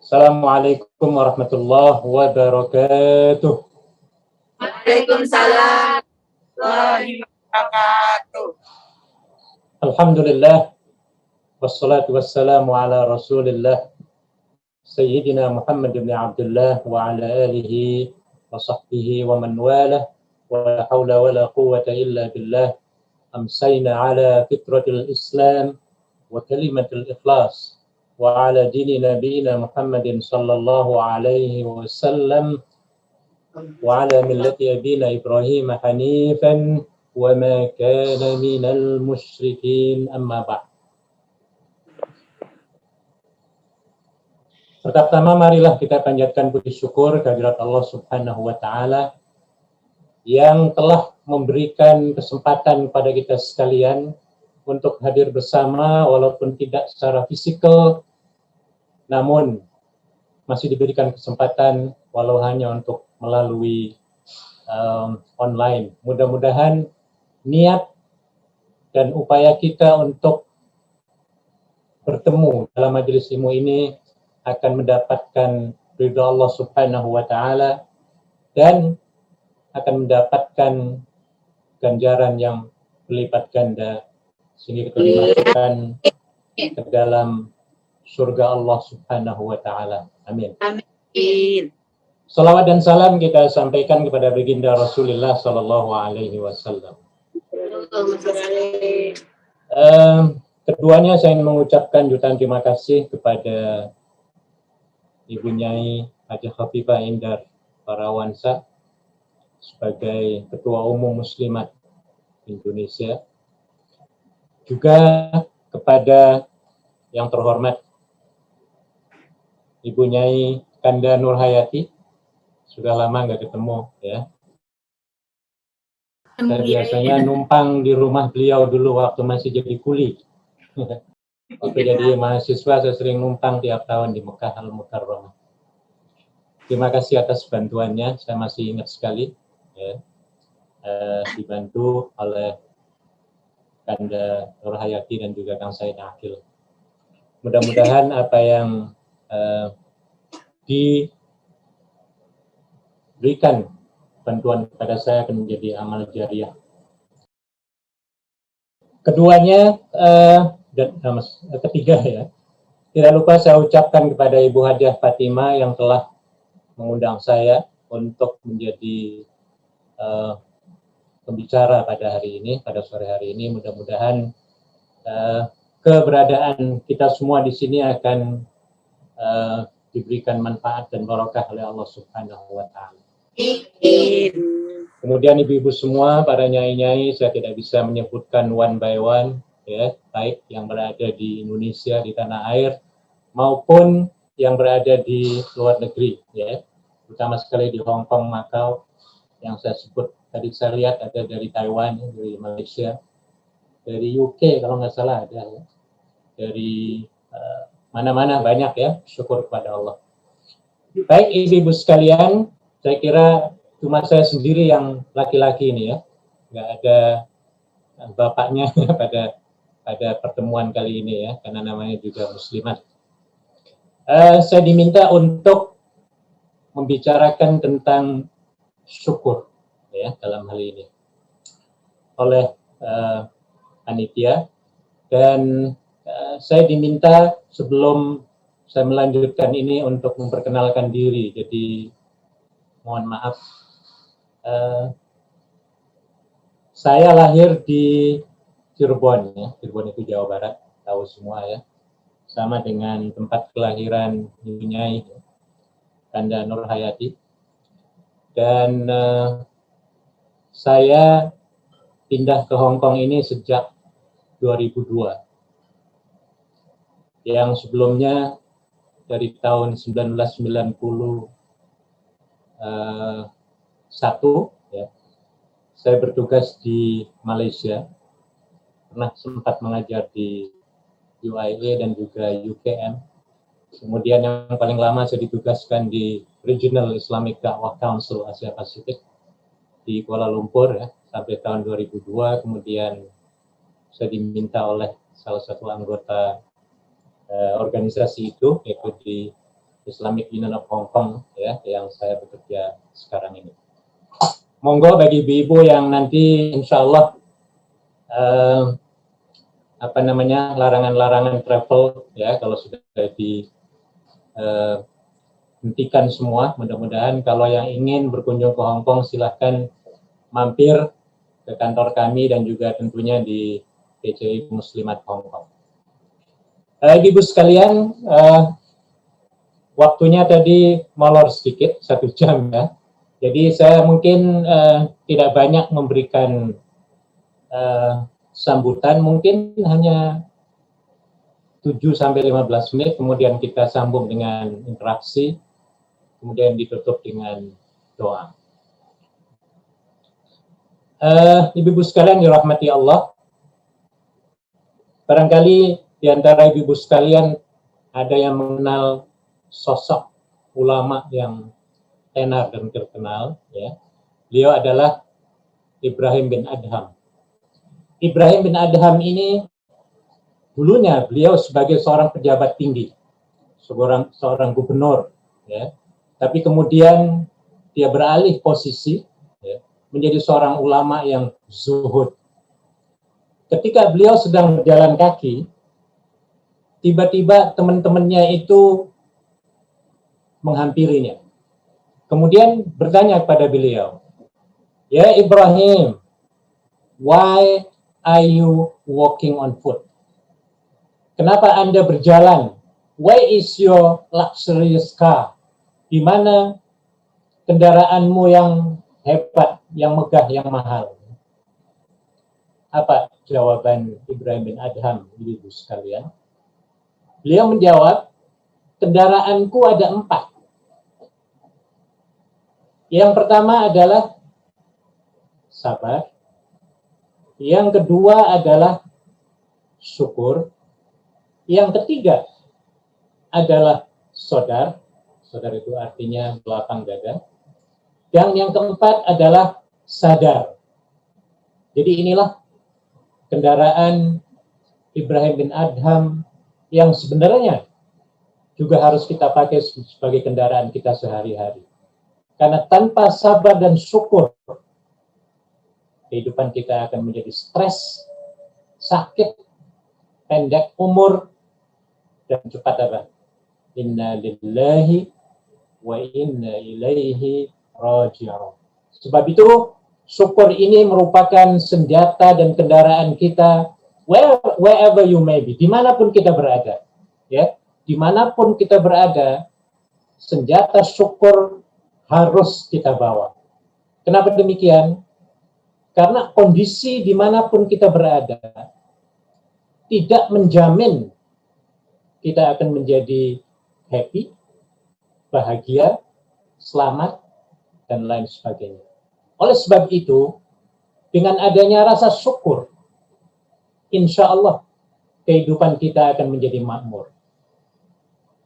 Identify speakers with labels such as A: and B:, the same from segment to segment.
A: Assalamualaikum warahmatullahi wabarakatuh.
B: Waalaikumsalam warahmatullahi wabarakatuh.
A: Alhamdulillah wassalatu wassalamu ala Rasulillah Sayyidina Muhammad bin Abdullah wa ala alihi wa sahbihi wa man walah wa la hawla wa la quwwata illa billah. Amsayna ala fitratil Islam wa kalimatil ikhlas wa ala dini nabiyina Muhammadin sallallahu alaihi wasallam wa ala millati abina Ibrahim hanifan wa ma kana minal musyrikin, amma ba'd. Pertama, marilah kita panjatkan puji syukur kehadirat Allah Subhanahu wa taala yang telah memberikan kesempatan kepada kita sekalian untuk hadir bersama walaupun tidak secara fisikal, namun masih diberikan kesempatan walau hanya untuk melalui online. Mudah-mudahan niat dan upaya kita untuk bertemu dalam majelis ilmu ini akan mendapatkan ridha Allah Subhanahu wa taala dan akan mendapatkan ganjaran yang berlipat ganda sehingga kita dimasukkan ke dalam surga Allah Subhanahu wa taala. Amin.
B: Amin.
A: Salawat dan salam kita sampaikan kepada baginda Rasulullah sallallahu alaihi wasallam. Keduanya saya ingin mengucapkan jutaan terima kasih kepada Ibu Nyai Haji Khafifah Indar Parawansa sebagai Ketua Umum Muslimat Indonesia. Juga kepada yang terhormat Ibu Nyai Kanda Nurhayati, sudah lama nggak ketemu ya. Saya biasanya numpang di rumah beliau dulu waktu masih jadi kuli. Waktu jadi mahasiswa saya sering numpang tiap tahun di Mekah Al-Mukarramah. Terima kasih atas bantuannya, saya masih ingat sekali ya. Dibantu oleh Kanda Nurhayati dan juga Kang Said Akil. Mudah-mudahan apa yang diberikan bantuan kepada saya akan menjadi amal jariah. Keduanya dan ketiga ya, tidak lupa saya ucapkan kepada Ibu Hadiah Fatimah yang telah mengundang saya untuk menjadi pembicara pada hari ini, pada sore hari ini. Mudah-mudahan keberadaan kita semua di sini akan diberikan manfaat dan barokah oleh Allah Subhanahu wa taala. Kemudian ibu-ibu semua, para nyai-nyai, saya tidak bisa menyebutkan one by one ya, baik yang berada di Indonesia, di tanah air maupun yang berada di luar negeri ya, terutama sekali di Hong Kong, Macau yang saya sebut tadi. Saya lihat ada dari Taiwan, dari Malaysia, dari UK kalau nggak salah ada ya, dari mana-mana banyak ya, syukur kepada Allah. Baik ibu-ibu sekalian, saya kira cuma saya sendiri yang laki-laki ini ya, nggak ada bapaknya pada pertemuan kali ini ya, karena namanya juga muslimat. Saya diminta untuk membicarakan tentang syukur ya dalam hal ini oleh panitia, dan saya diminta sebelum saya melanjutkan ini untuk memperkenalkan diri. Jadi mohon maaf, saya lahir di Cirebon ya, Cirebon itu Jawa Barat, tahu semua ya, sama dengan tempat kelahiran Ibu Nyai Kanda Nurhayati. Dan saya pindah ke Hong Kong ini sejak 2002. Yang sebelumnya dari tahun 1991 ya, saya bertugas di Malaysia, pernah sempat mengajar di UIA dan juga UKM. Kemudian yang paling lama saya ditugaskan di Regional Islamic Da'wah Council Asia Pasifik di Kuala Lumpur ya, sampai tahun 2002. Kemudian saya diminta oleh salah satu anggota organisasi itu, yaitu Islamic Union of Hong Kong, ya, yang saya bekerja sekarang ini. Monggo bagi ibu-ibu yang nanti insya Allah larangan-larangan travel, ya, kalau sudah dihentikan semua, mudah-mudahan kalau yang ingin berkunjung ke Hong Kong silahkan mampir ke kantor kami dan juga tentunya di PCI Muslimat Hong Kong. Ibu sekalian, waktunya tadi molor sedikit, 1 jam ya. Jadi saya mungkin tidak banyak memberikan sambutan, mungkin hanya 7-15 menit, kemudian kita sambung dengan interaksi, kemudian ditutup dengan doa. Ibu-ibu sekalian dirahmati Allah, barangkali di antara ibu-ibu sekalian ada yang mengenal sosok ulama yang tenar dan terkenal, ya. Beliau adalah Ibrahim bin Adham. Ibrahim bin Adham ini dulunya beliau sebagai seorang pejabat tinggi, seorang gubernur, ya. Tapi kemudian dia beralih posisi, ya, menjadi seorang ulama yang zuhud. Ketika beliau sedang berjalan kaki, tiba-tiba teman-temannya itu menghampirinya. Kemudian bertanya kepada beliau, "Ya Ibrahim, why are you walking on foot? Kenapa Anda berjalan? Where is your luxurious car? Di mana kendaraanmu yang hebat, yang megah, yang mahal?" Apa jawaban Ibrahim bin Adham, ibu sekalian? Beliau menjawab, kendaraanku ada 4. Yang pertama adalah sabar. Yang kedua adalah syukur. Yang ketiga adalah sodar. Sodar itu artinya belakang dada. Dan yang keempat adalah sadar. Jadi inilah kendaraan Ibrahim bin Adham yang sebenarnya juga harus kita pakai sebagai kendaraan kita sehari-hari. Karena tanpa sabar dan syukur, kehidupan kita akan menjadi stres, sakit, pendek umur, dan cepat apa? Inna lillahi wa inna ilaihi raji'un. Sebab itu, syukur ini merupakan senjata dan kendaraan kita wherever you may be, dimanapun kita berada, ya, dimanapun kita berada, senjata syukur harus kita bawa. Kenapa demikian? Karena kondisi dimanapun kita berada tidak menjamin kita akan menjadi happy, bahagia, selamat, dan lain sebagainya. Oleh sebab itu, dengan adanya rasa syukur, insya Allah kehidupan kita akan menjadi makmur.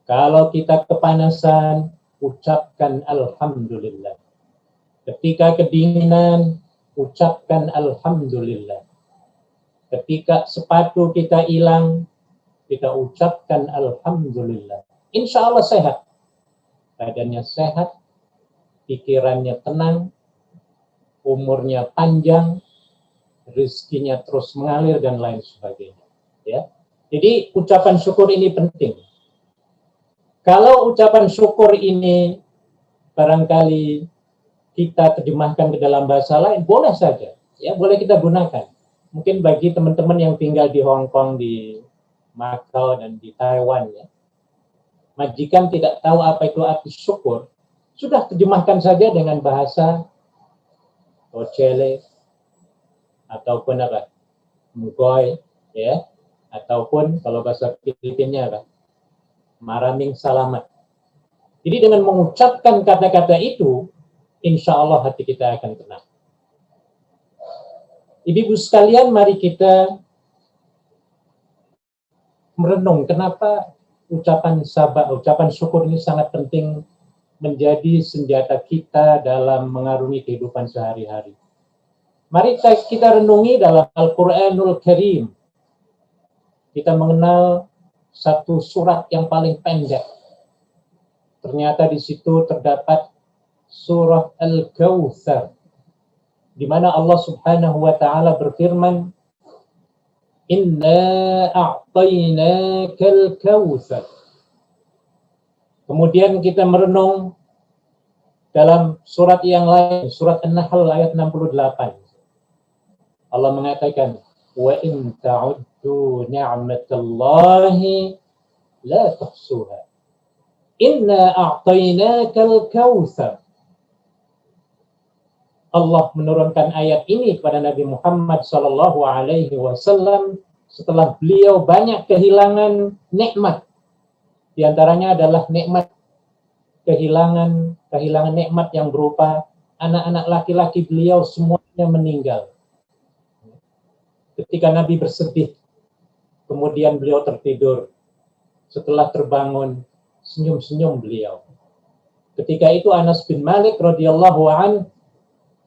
A: Kalau kita kepanasan, ucapkan alhamdulillah. Ketika kedinginan, ucapkan alhamdulillah. Ketika sepatu kita hilang, kita ucapkan alhamdulillah. Insya Allah sehat. Badannya sehat, pikirannya tenang, umurnya panjang, rezekinya terus mengalir, dan lain sebagainya. Ya. Jadi ucapan syukur ini penting. Kalau ucapan syukur ini barangkali kita terjemahkan ke dalam bahasa lain, boleh saja, ya, boleh kita gunakan. Mungkin bagi teman-teman yang tinggal di Hong Kong, di Macau, dan di Taiwan, ya, majikan tidak tahu apa itu arti syukur, sudah terjemahkan saja dengan bahasa Ocele, ataupun apa, Mugoy, ya, ataupun kalau bahasa Filipinnya apa, Maraming salamat. Jadi dengan mengucapkan kata-kata itu, insya Allah hati kita akan tenang. Ibu-ibu sekalian, mari kita merenung kenapa ucapan sabar, ucapan syukur ini sangat penting menjadi senjata kita dalam mengarungi kehidupan sehari-hari. Mari kita renungi dalam Al-Quranul Karim. Kita mengenal satu surat yang paling pendek, ternyata di situ terdapat surah Al-Kautsar, di mana Allah Subhanahu wa taala berfirman, "Inna a'tainakal kautsar." Kemudian kita merenung dalam surat yang lain, surat An-Nahl ayat 68. Allah mengatakan, "Wa in ta'uddu ni'matallahi la tuhsuha. Inna a'tainakal kautsar." Allah menurunkan ayat ini kepada Nabi Muhammad sallallahu alaihi wasallam setelah beliau banyak kehilangan nikmat. Di antaranya adalah nikmat kehilangan nikmat yang berupa anak-anak laki-laki beliau semuanya meninggal. Ketika Nabi bersedih, kemudian beliau tertidur. Setelah terbangun, senyum-senyum beliau. Ketika itu Anas bin Malik radhiyallahu an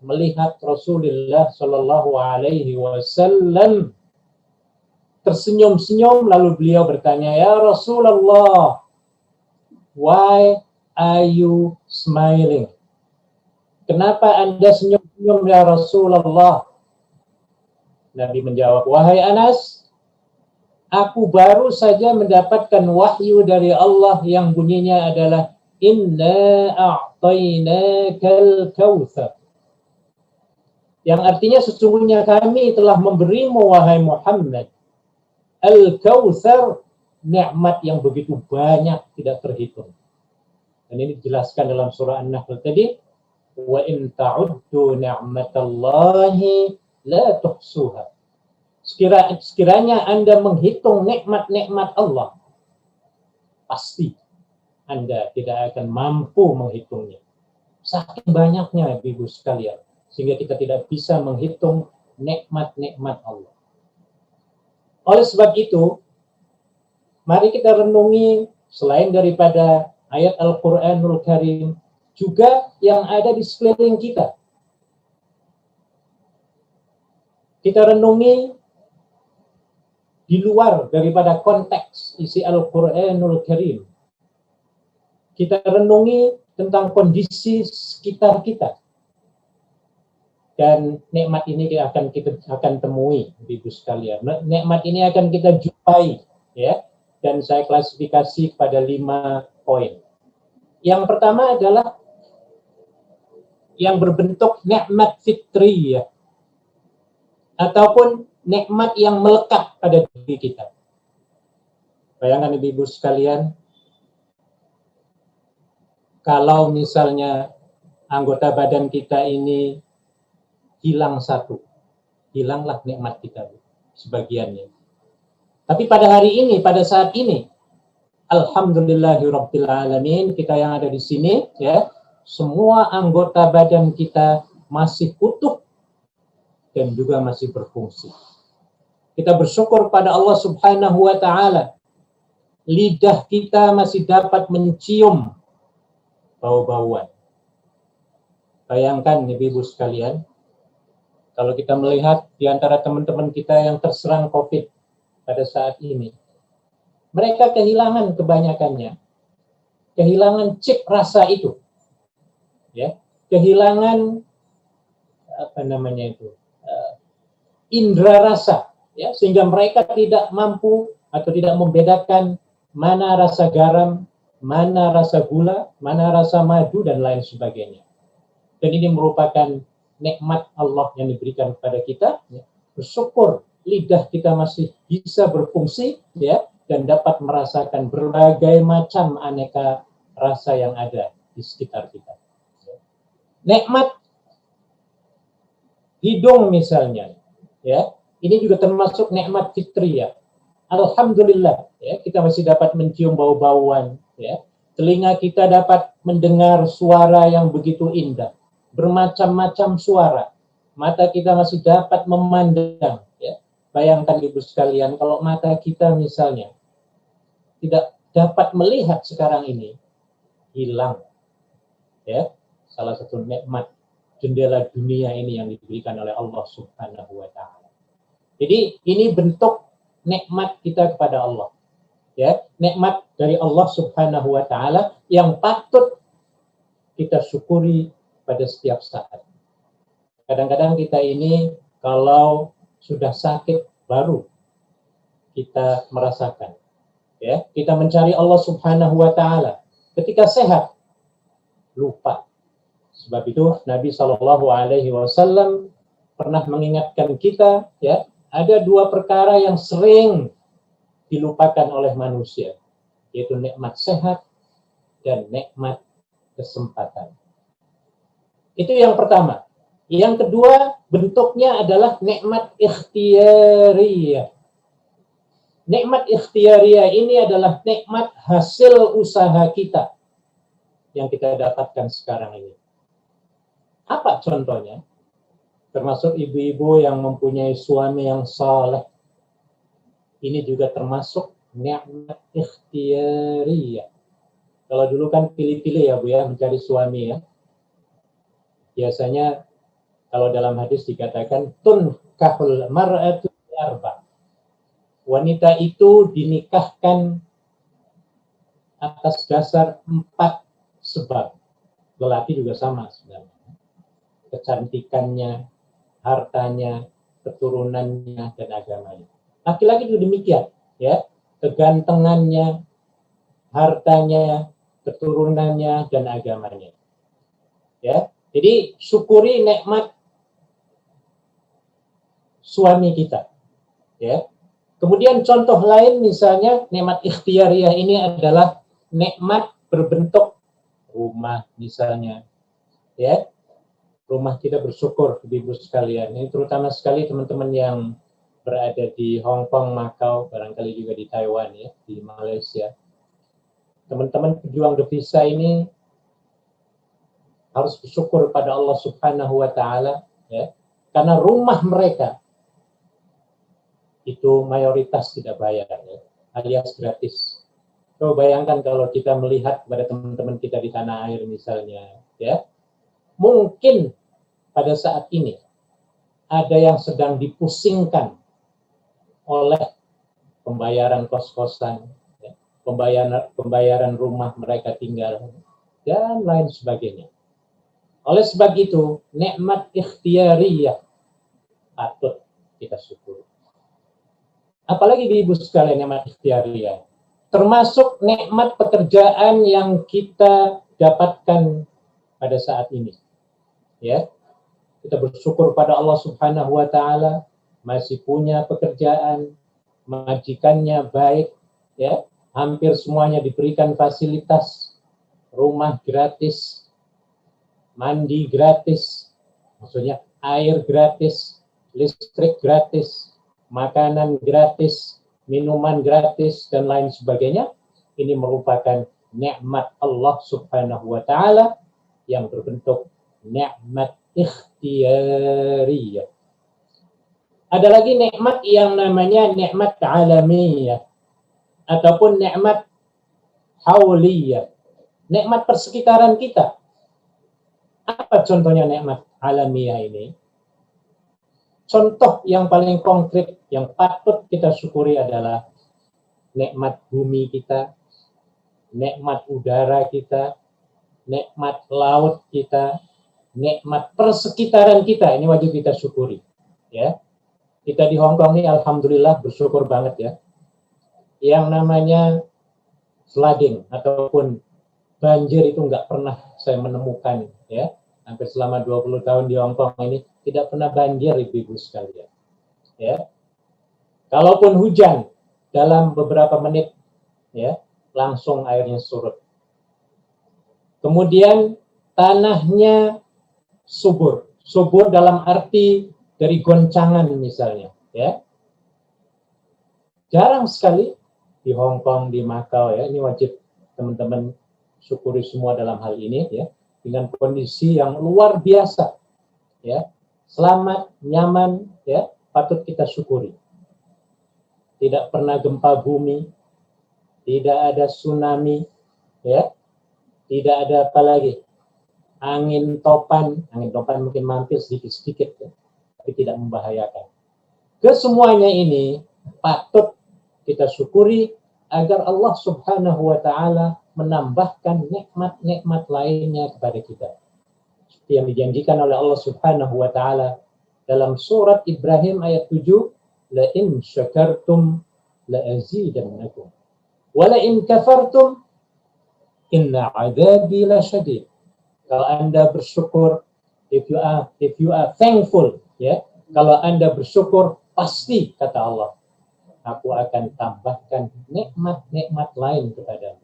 A: melihat Rasulullah Shallallahu Alaihi Wasallam tersenyum-senyum, lalu beliau bertanya, "Ya Rasulullah, why are you smiling? Kenapa Anda senyum-senyum ya Rasulullah?" Nabi menjawab, "Wahai Anas, aku baru saja mendapatkan wahyu dari Allah yang bunyinya adalah Inna a'tainakal kautsar, yang artinya sesungguhnya kami telah memberimu wahai Muhammad Al-Kautsar, nikmat yang begitu banyak tidak terhitung." Dan ini dijelaskan dalam surah An-Nahl tadi, "Wa in ta'uddu ni'matallahi la tuhsuha." Sekiranya Anda menghitung nikmat-nikmat Allah, pasti Anda tidak akan mampu menghitungnya. Saking banyaknya Ibu sekalian, sehingga kita tidak bisa menghitung nikmat-nikmat Allah. Oleh sebab itu, mari kita renungi selain daripada ayat Al-Quranul Karim, juga yang ada di sekeliling kita. Kita renungi di luar daripada konteks isi Al-Quranul Karim. Kita renungi tentang kondisi sekitar kita. Dan nikmat ini kita akan temui, Ibu sekalian. Nikmat ini akan kita jumpai, ya. Dan saya klasifikasi pada 5 poin. Yang pertama adalah yang berbentuk nikmat fitriyah, ataupun nikmat yang melekat pada diri kita. Bayangkan Ibu sekalian, kalau misalnya anggota badan kita ini hilang satu, hilanglah nikmat kita sebagiannya. Tapi pada hari ini, pada saat ini, alhamdulillahirabbil alamin, kita yang ada di sini, ya, semua anggota badan kita masih utuh dan juga masih berfungsi. Kita bersyukur pada Allah Subhanahu wa taala. Lidah kita masih dapat mencium bau-bauan. Bayangkan Ibu sekalian, kalau kita melihat di antara teman-teman kita yang terserang COVID pada saat ini, mereka kehilangan kebanyakannya, kehilangan cip rasa itu, ya, kehilangan indera rasa, ya, sehingga mereka tidak mampu atau tidak membedakan mana rasa garam, mana rasa gula, mana rasa madu dan lain sebagainya. Dan ini merupakan nikmat Allah yang diberikan kepada kita, ya. Bersyukur lidah kita masih bisa berfungsi, ya, dan dapat merasakan berbagai macam aneka rasa yang ada di sekitar kita. Nikmat hidung misalnya, ya, ini juga termasuk nikmat fitriyah. Alhamdulillah, ya, kita masih dapat mencium bau-bauan, ya. Telinga kita dapat mendengar suara yang begitu indah, bermacam-macam suara. Mata kita masih dapat memandang, ya. Bayangkan Ibu sekalian, kalau mata kita misalnya tidak dapat melihat sekarang ini, hilang, ya, salah satu nikmat jendela dunia ini yang diberikan oleh Allah Subhanahu wa taala. Jadi ini bentuk nikmat kita kepada Allah. ya, nikmat dari Allah Subhanahu wa taala yang patut kita syukuri pada setiap saat. Kadang-kadang kita ini kalau sudah sakit baru kita merasakan, ya, kita mencari Allah Subhanahu wa taala. Ketika sehat lupa. Sebab itu Nabi Shallallahu Alaihi Wasallam pernah mengingatkan kita, ya, ada dua perkara yang sering dilupakan oleh manusia, yaitu nikmat sehat dan nikmat kesempatan. Itu yang pertama. Yang kedua, bentuknya adalah nikmat ikhtiyariyah. Nikmat ikhtiyariyah ini adalah nikmat hasil usaha kita yang kita dapatkan sekarang ini. Apa contohnya? Termasuk ibu-ibu yang mempunyai suami yang saleh. Ini juga termasuk nikmat ikhtiyariyah. Kalau dulu kan pilih-pilih ya Bu ya, mencari suami ya. Biasanya kalau dalam hadis dikatakan tunkahul mar'atu arba. Wanita itu dinikahkan atas dasar 4 sebab. Lelaki juga sama sebenarnya. Kecantikannya, hartanya, keturunannya, dan agamanya. Laki-laki juga demikian, ya. Kegantengannya, hartanya, keturunannya, dan agamanya. Ya. Jadi syukuri nikmat suami kita, ya. Kemudian contoh lain misalnya nikmat ikhtiyariyah ini adalah nikmat berbentuk rumah misalnya, ya. Rumah kita bersyukur ibu sekalian. Ini terutama sekali teman-teman yang berada di Hong Kong, Macau, barangkali juga di Taiwan ya, di Malaysia. Teman-teman pejuang devisa ini harus bersyukur pada Allah Subhanahu wa taala ya, karena rumah mereka itu mayoritas tidak bayar ya, alias gratis. Coba bayangkan kalau kita melihat kepada teman-teman kita di tanah air misalnya ya. Mungkin pada saat ini ada yang sedang dipusingkan oleh pembayaran kos-kosan, ya, pembayaran rumah mereka tinggal, dan lain sebagainya. Oleh sebab itu, nikmat ikhtiyariyah patut kita syukuri. Apalagi di ibu sekalian nikmat ikhtiyariyah, termasuk nikmat pekerjaan yang kita dapatkan pada saat ini. Ya, kita bersyukur pada Allah Subhanahu wa taala masih punya pekerjaan, majikannya baik, ya, hampir semuanya diberikan fasilitas, rumah gratis, mandi gratis, maksudnya air gratis, listrik gratis, makanan gratis, minuman gratis, dan lain sebagainya. Ini merupakan nikmat Allah Subhanahu wa taala yang berbentuk nikmat ikhtiyariyah. Ada lagi nikmat yang namanya nikmat alamiyah ataupun nikmat hauliyah. Nikmat persekitaran kita. Apa contohnya nikmat alamiyah ini? Contoh yang paling konkret yang patut kita syukuri adalah nikmat bumi kita, nikmat udara kita, nikmat laut kita, nikmat persekitaran kita. Ini wajib kita syukuri. Ya, kita di Hong Kong ini alhamdulillah bersyukur banget ya. Yang namanya flooding ataupun banjir itu nggak pernah saya menemukan ya. Hampir selama 20 tahun di Hong Kong ini tidak pernah banjir ibu-ibu sekalian. Ya. Kalaupun hujan dalam beberapa menit ya, langsung airnya surut. Kemudian tanahnya subur. Subur dalam arti dari goncangan misalnya, ya. Jarang sekali di Hong Kong, di Macau ya, ini wajib teman-teman syukuri semua dalam hal ini ya, dengan kondisi yang luar biasa. Ya. Selamat, nyaman ya, patut kita syukuri. Tidak pernah gempa bumi, tidak ada tsunami ya. Tidak ada apa lagi. Angin topan mungkin mampir sedikit-sedikit ya, tapi tidak membahayakan. Kesemuanya ini patut kita syukuri agar Allah Subhanahu wa taala menambahkan nikmat-nikmat lainnya kepada kita. Seperti yang dijanjikan oleh Allah Subhanahu wa taala dalam surat Ibrahim ayat 7, la in syakartum la azidannakum wa la in kafartum inna 'adzabi lasyadid. Kalau Anda bersyukur, if you are thankful, ya, kalau Anda bersyukur, pasti kata Allah, aku akan tambahkan nikmat-nikmat lain kepadamu.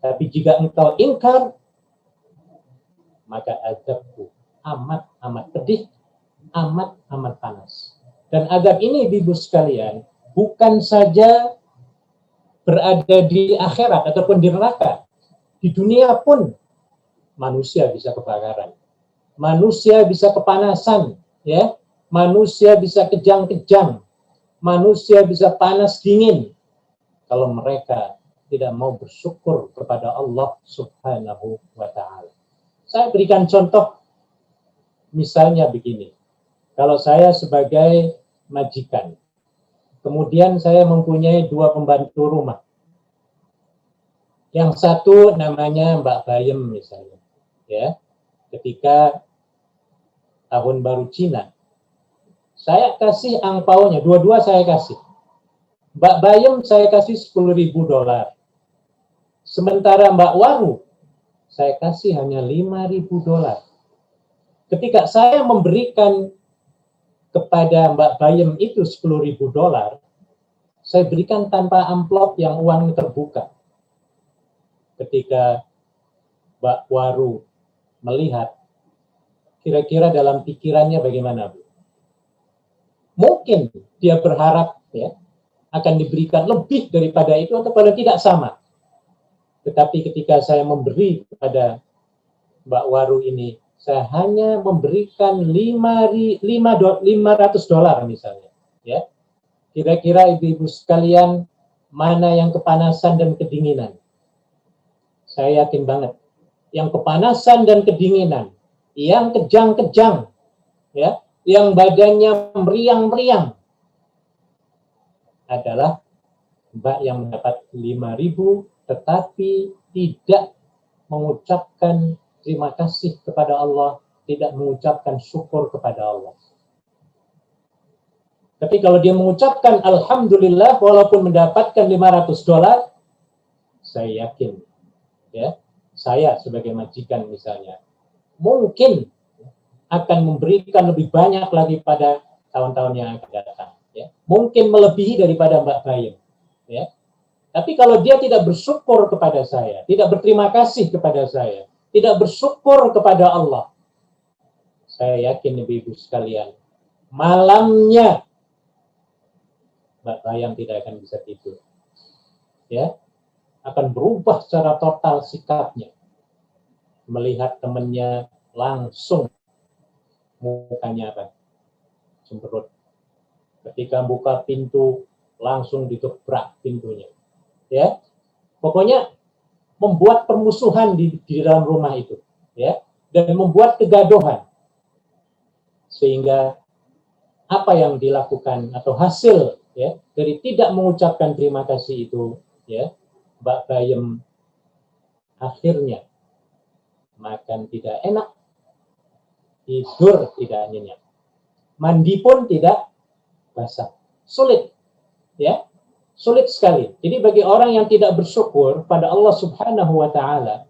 A: Tapi jika engkau ingkar, maka azabku amat pedih, amat panas. Dan azab ini, Ibu sekalian, bukan saja berada di akhirat ataupun di neraka. Di dunia pun manusia bisa kebakaran, manusia bisa kepanasan, ya, manusia bisa kejang-kejang, manusia bisa panas dingin kalau mereka tidak mau bersyukur kepada Allah Subhanahu wa taala. Saya berikan contoh, misalnya begini. Kalau saya sebagai majikan, kemudian saya mempunyai 2 pembantu rumah. Yang satu namanya Mbak Bayem misalnya, ya. Ketika tahun baru Cina, saya kasih angpaonya, dua-dua saya kasih. Mbak Bayem saya kasih $10.000. Sementara Mbak Waru saya kasih hanya $5.000. Ketika saya memberikan kepada Mbak Bayem itu $10.000, saya berikan tanpa amplop yang uang terbuka. Ketika Mbak Waru melihat, kira-kira dalam pikirannya bagaimana, Bu? Mungkin dia berharap, ya, akan diberikan lebih daripada itu atau paling tidak sama. Tetapi ketika saya memberi kepada Mbak Waru ini, saya hanya memberikan $500 misalnya, ya. Kira-kira ibu-ibu sekalian, mana yang kepanasan dan kedinginan? Saya yakin banget, yang kepanasan dan kedinginan, yang kejang-kejang, ya, yang badannya meriang-meriang, adalah Mbak yang mendapat 5.000 tetapi tidak mengucapkan terima kasih kepada Allah, tidak mengucapkan syukur kepada Allah. Tapi kalau dia mengucapkan alhamdulillah walaupun mendapatkan $500, saya yakin, ya, saya sebagai majikan misalnya, mungkin akan memberikan lebih banyak lagi pada tahun-tahun yang akan datang, ya. Mungkin melebihi daripada Mbak Bayem, ya. Tapi kalau dia tidak bersyukur kepada saya, tidak berterima kasih kepada saya, tidak bersyukur kepada Allah, saya yakin ibu-ibu sekalian, malamnya Mbak Bayem tidak akan bisa tidur, ya, akan berubah secara total sikapnya. Melihat temannya langsung mukanya apa? Cemberut. Ketika buka pintu langsung digebrak pintunya, ya. Pokoknya membuat permusuhan di dalam rumah itu, ya, dan membuat kegaduhan. Sehingga apa yang dilakukan atau hasil, ya, dari tidak mengucapkan terima kasih itu, ya, Mbak Bayem akhirnya makan tidak enak, tidur tidak nyenyak, mandi pun tidak basah, sulit, ya, sulit sekali. Jadi bagi orang yang tidak bersyukur pada Allah Subhanahu wa taala,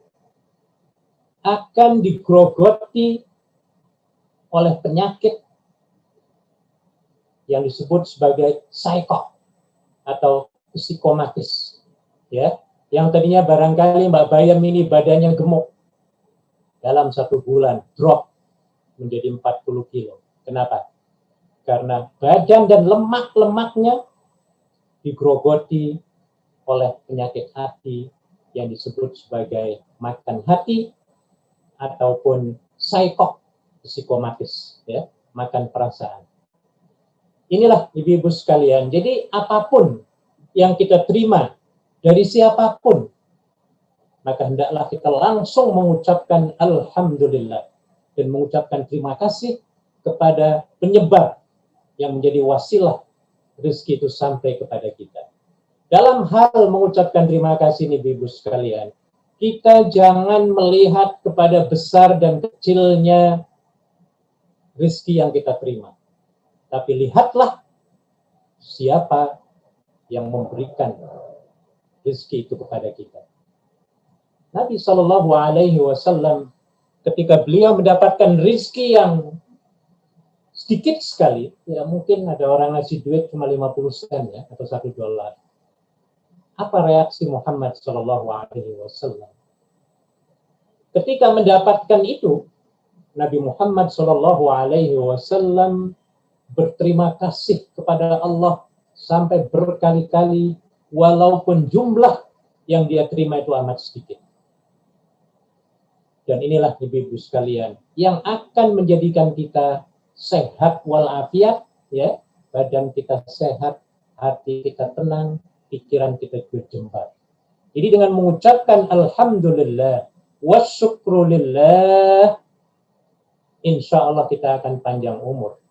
A: akan digrogoti oleh penyakit yang disebut sebagai psikos atau psikomatis, ya. Yang tadinya barangkali Mbak Bayem ini badannya gemuk, dalam 1 bulan drop menjadi 40 kilo. Kenapa? Karena badan dan lemak-lemaknya digrogoti oleh penyakit hati yang disebut sebagai makan hati ataupun psikos, psikomatis, ya, makan perasaan. Inilah ibu-ibu sekalian. Jadi apapun yang kita terima dari siapapun, maka hendaklah kita langsung mengucapkan alhamdulillah dan mengucapkan terima kasih kepada penyebar yang menjadi wasilah rezeki itu sampai kepada kita. Dalam hal mengucapkan terima kasih nih Ibu sekalian, kita jangan melihat kepada besar dan kecilnya rezeki yang kita terima. Tapi lihatlah siapa yang memberikan rezeki itu kepada kita. Nabi Shallallahu Alaihi Wasallam ketika beliau mendapatkan rezeki yang sedikit sekali, ya mungkin ada orang ngasih duit cuma 50 sen ya, atau $1. Apa reaksi Muhammad Shallallahu Alaihi Wasallam? Ketika mendapatkan itu, Nabi Muhammad Shallallahu Alaihi Wasallam berterima kasih kepada Allah sampai berkali-kali, walaupun jumlah yang dia terima itu amat sedikit. Dan inilah ibu-ibu sekalian yang akan menjadikan kita sehat walafiat, ya, badan kita sehat, hati kita tenang, pikiran kita berjembar. Jadi dengan mengucapkan alhamdulillah wasyukrulillah, insya Allah kita akan panjang umur,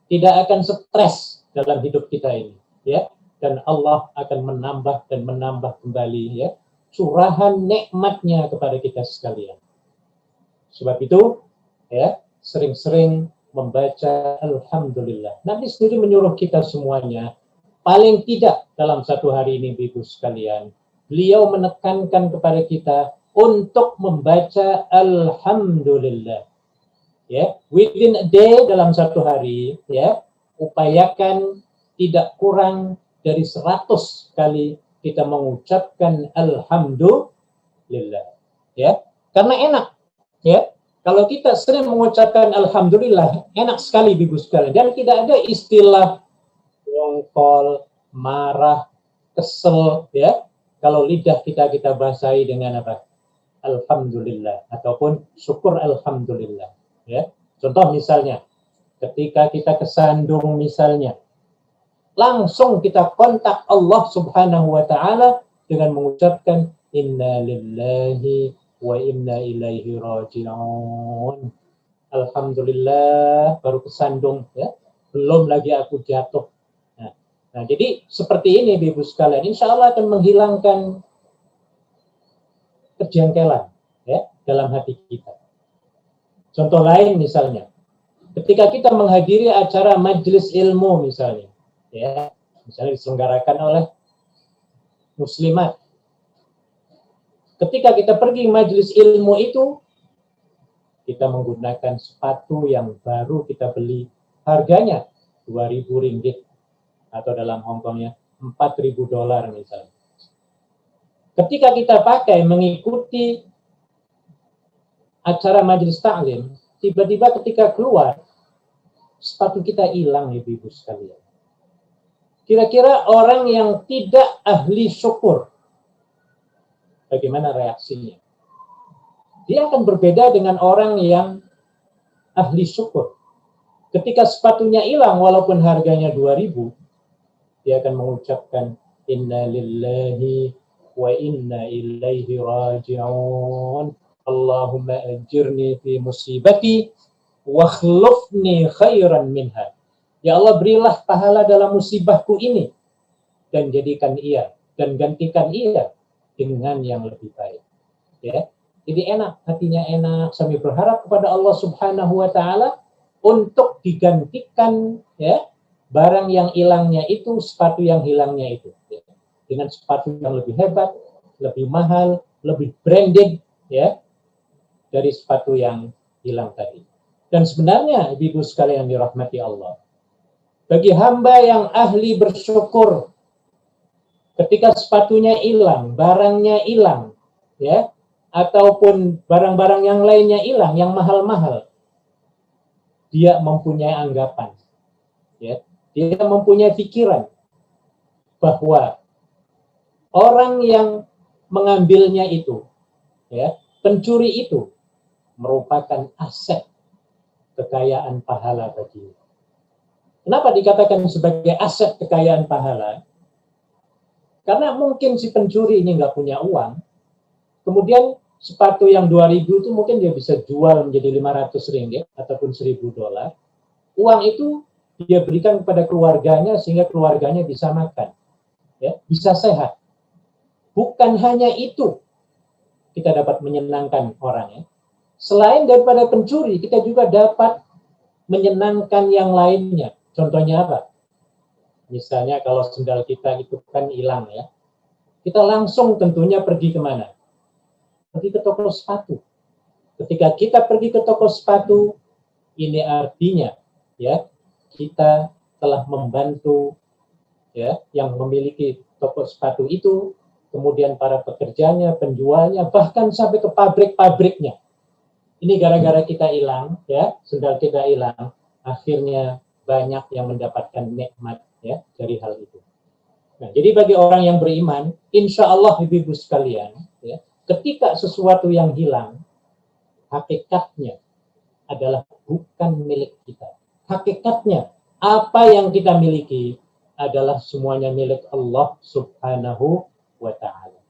A: tidak akan stres dalam hidup kita ini, ya, dan Allah akan menambah dan menambah kembali, ya, curahan nikmatnya kepada kita sekalian. Sebab itu, ya, sering-sering membaca alhamdulillah. Nabi sendiri menyuruh kita semuanya, paling tidak dalam satu hari ini ibu sekalian, beliau menekankan kepada kita untuk membaca alhamdulillah. Ya, within a day, dalam satu hari, ya, upayakan tidak kurang dari 100 kali kita mengucapkan alhamdulillah. Ya, karena enak. Ya, kalau kita sering mengucapkan alhamdulillah, enak sekali ibu sekalian, dan tidak ada istilah dongkol, marah, kesel, ya. Kalau lidah kita basahi dengan apa? Alhamdulillah, ataupun syukur alhamdulillah, ya. Contoh misalnya, ketika kita kesandung misalnya, langsung kita kontak Allah Subhanahu wa taala dengan mengucapkan inna lillahi wa inna ilaihi raji'un. Alhamdulillah, baru kesandung, ya. Belum lagi aku jatuh. Nah, jadi seperti ini Ibu sekalian, insya Allah akan menghilangkan kejengkelan, ya, dalam hati kita. Contoh lain misalnya, ketika kita menghadiri acara majelis ilmu misalnya, ya, misalnya diselenggarakan oleh muslimat. Ketika kita pergi majelis ilmu itu, kita menggunakan sepatu yang baru kita beli, harganya 2.000 ringgit. Atau dalam Hongkongnya $4.000 misalnya. Ketika kita pakai mengikuti acara majelis taklim, tiba-tiba ketika keluar, sepatu kita hilang ibu-ibu sekalian. Kira-kira orang yang tidak ahli syukur, bagaimana reaksinya? Dia akan berbeda dengan orang yang ahli syukur. Ketika sepatunya hilang walaupun harganya 2.000, dia akan mengucapkan inna lillahi wa inna ilaihi raji'un. Allahumma ajirni fi musibati wa khlufni khairan minha. Ya Allah, berilah pahala dalam musibahku ini dan jadikan ia dan gantikan ia dengan yang lebih baik. Ya. Jadi enak, hatinya enak, sambil berharap kepada Allah Subhanahu wa taala untuk digantikan, ya, barang yang hilangnya itu, sepatu yang hilangnya itu, ya, dengan sepatu yang lebih hebat, lebih mahal, lebih branded, ya, dari sepatu yang hilang tadi. Dan sebenarnya ibu sekalian yang dirahmati Allah, bagi hamba yang ahli bersyukur, ketika sepatunya hilang, barangnya hilang, ya, ataupun barang-barang yang lainnya hilang, yang mahal-mahal, dia mempunyai anggapan, ya. Dia mempunyai pikiran bahwa orang yang mengambilnya itu, ya, pencuri itu merupakan aset kekayaan pahala baginya. Kenapa dikatakan sebagai aset kekayaan pahala? Karena mungkin si pencuri ini nggak punya uang, kemudian sepatu yang 2.000 itu mungkin dia bisa jual menjadi 500 ringgit ataupun $1.000. Uang itu dia berikan kepada keluarganya sehingga keluarganya bisa makan. ya, bisa sehat. Bukan hanya itu, kita dapat menyenangkan orang, ya. Selain daripada pencuri, kita juga dapat menyenangkan yang lainnya. Contohnya apa? Misalnya kalau sendal kita itu kan hilang, ya. Kita langsung tentunya pergi kemana? Pergi ke toko sepatu. Ketika kita pergi ke toko sepatu, ini artinya, ya, kita telah membantu, ya, yang memiliki toko sepatu itu, kemudian para pekerjanya, penjualnya, bahkan sampai ke pabrik-pabriknya. Ini gara-gara kita hilang, ya, sendal kita hilang, akhirnya banyak yang mendapatkan nikmat, ya, dari hal itu. Nah, jadi bagi orang yang beriman, insya Allah ibu-ibu sekalian, ya, ketika sesuatu yang hilang, hakikatnya adalah bukan milik kita. Hakikatnya, apa yang kita miliki adalah semuanya milik Allah Subhanahu wa Ta'ala.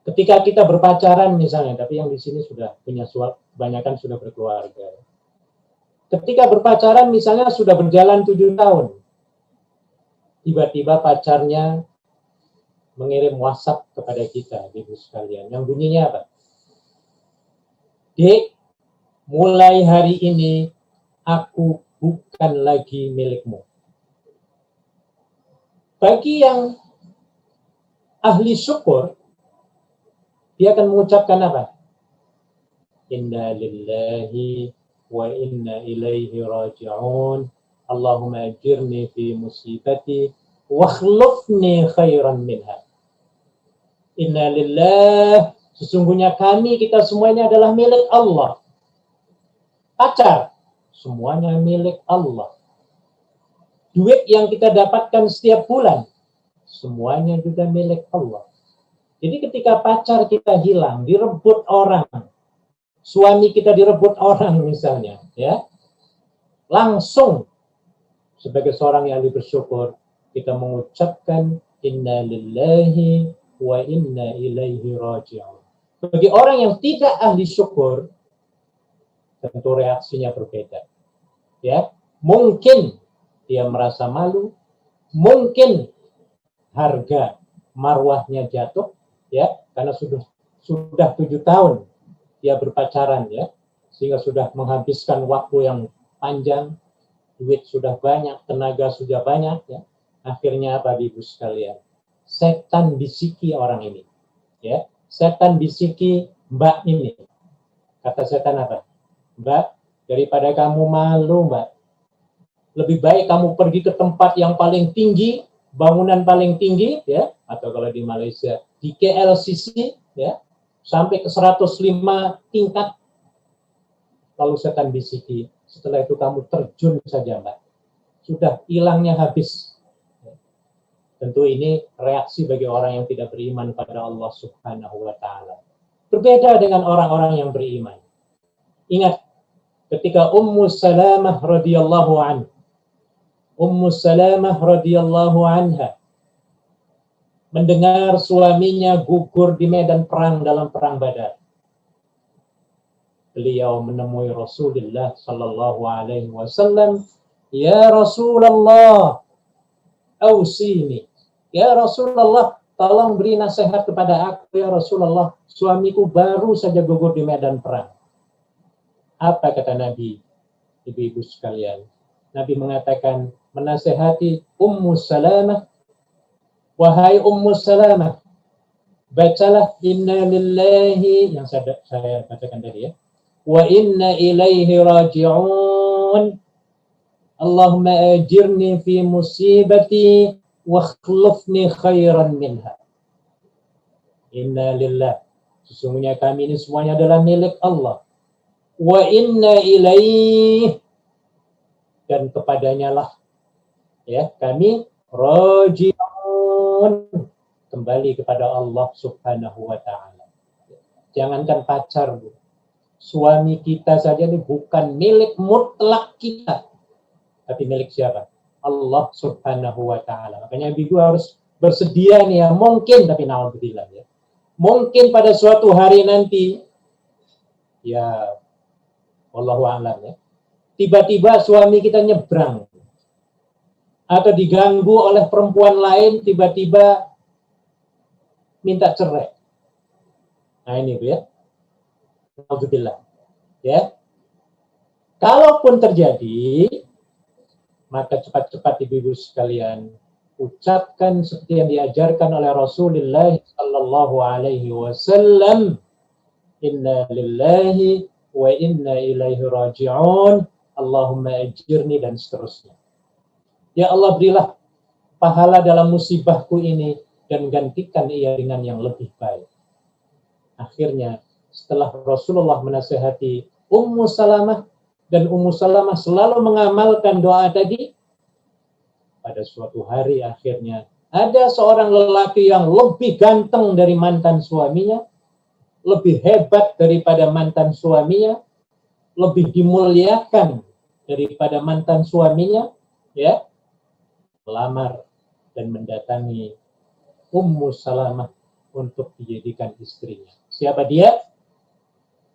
A: Ketika kita berpacaran misalnya, tapi yang di sini sudah punya kebanyakan sudah berkeluarga. Ketika berpacaran misalnya sudah berjalan 7 tahun, tiba-tiba pacarnya mengirim WhatsApp kepada kita, ibu sekalian, yang bunyinya apa? Dek, mulai hari ini aku bukan lagi milikmu. Bagi yang ahli syukur, dia akan mengucapkan apa? Inna lillahi wa inna ilaihi raji'un. Allahumma ajirni fi musibati wa akhlifni khairan minha. Inna lillah, sesungguhnya kita semuanya adalah milik Allah. Pacar, semuanya milik Allah. Duit yang kita dapatkan setiap bulan, semuanya juga milik Allah. Jadi ketika pacar kita hilang, direbut orang, suami kita direbut orang misalnya, ya, langsung sebagai seorang yang bersyukur, kita mengucapkan inna lillahi wa inna ilaihi raji'un. Bagi orang yang tidak ahli syukur, tentu reaksinya berbeda. Ya, mungkin dia merasa malu, mungkin harga marwahnya jatuh, ya, karena sudah 7 tahun dia berpacaran, ya, sehingga sudah menghabiskan waktu yang panjang, duit sudah banyak, tenaga sudah banyak, ya. Akhirnya apa, ibu sekalian? Setan bisiki orang ini, ya. Setan bisiki mbak ini. Kata setan apa? Mbak, daripada kamu malu, mbak, lebih baik kamu pergi ke tempat yang paling tinggi, bangunan paling tinggi, ya, atau kalau di Malaysia di KLCC, ya, sampai ke 105 tingkat. Lalu setan bisiki, setelah itu kamu terjun saja, mbak, sudah hilangnya habis. Tentu ini reaksi bagi orang yang tidak beriman pada Allah Subhanahu wa Ta'ala. Berbeda dengan orang-orang yang beriman. Ingat, ketika Ummu Salamah radhiyallahu anha mendengar suaminya gugur di medan perang dalam perang Badar, beliau menemui Rasulullah sallallahu alaihi wasallam, "Ya Rasulullah, ausini." Ya Rasulullah, tolong beri nasihat kepada aku, ya Rasulullah, suamiku baru saja gugur di medan perang. Apa kata Nabi, ibu-ibu sekalian? Nabi mengatakan, menasehati Ummu Salamah, wahai Ummu Salamah, bacalah inna lillahi, yang saya bacakan tadi, ya, wa inna ilaihi raji'un, Allahumma ajirni fi musibati wa akhlifni khairan minha. Inna lillah, sesungguhnya kami ini semuanya adalah milik Allah. Wa inna ilaihi, dan kepadanya lah, ya, kami raji'un, kembali kepada Allah Subhanahu wa Ta'ala. Jangankan pacar, Bu, suami kita saja ini bukan milik mutlak kita, tapi milik siapa? Allah Subhanahu wa Ta'ala. Makanya ibu harus bersedia nih, ya, mungkin, tapi naudzubillah, ya, mungkin pada suatu hari nanti, ya, wallahu a'lam, ya, tiba-tiba suami kita nyebrang atau diganggu oleh perempuan lain, tiba-tiba minta cerai. Nah ini ya. Alhamdulillah. Ya. Kalaupun terjadi, maka cepat-cepat ibu-ibu sekalian ucapkan seperti yang diajarkan oleh Rasulullah sallallahu alaihi wasallam, inna lillahi wa inna ilaihi raji'un, Allahumma ajirni, dan seterusnya. Ya Allah, berilah pahala dalam musibahku ini dan gantikan ia dengan yang lebih baik. Akhirnya setelah Rasulullah menasihati Ummu Salamah, dan Ummu Salamah selalu mengamalkan doa tadi, pada suatu hari akhirnya ada seorang lelaki yang lebih ganteng dari mantan suaminya, lebih hebat daripada mantan suaminya, lebih dimuliakan daripada mantan suaminya, ya, melamar dan mendatangi Ummu Salamah untuk dijadikan istrinya. Siapa dia?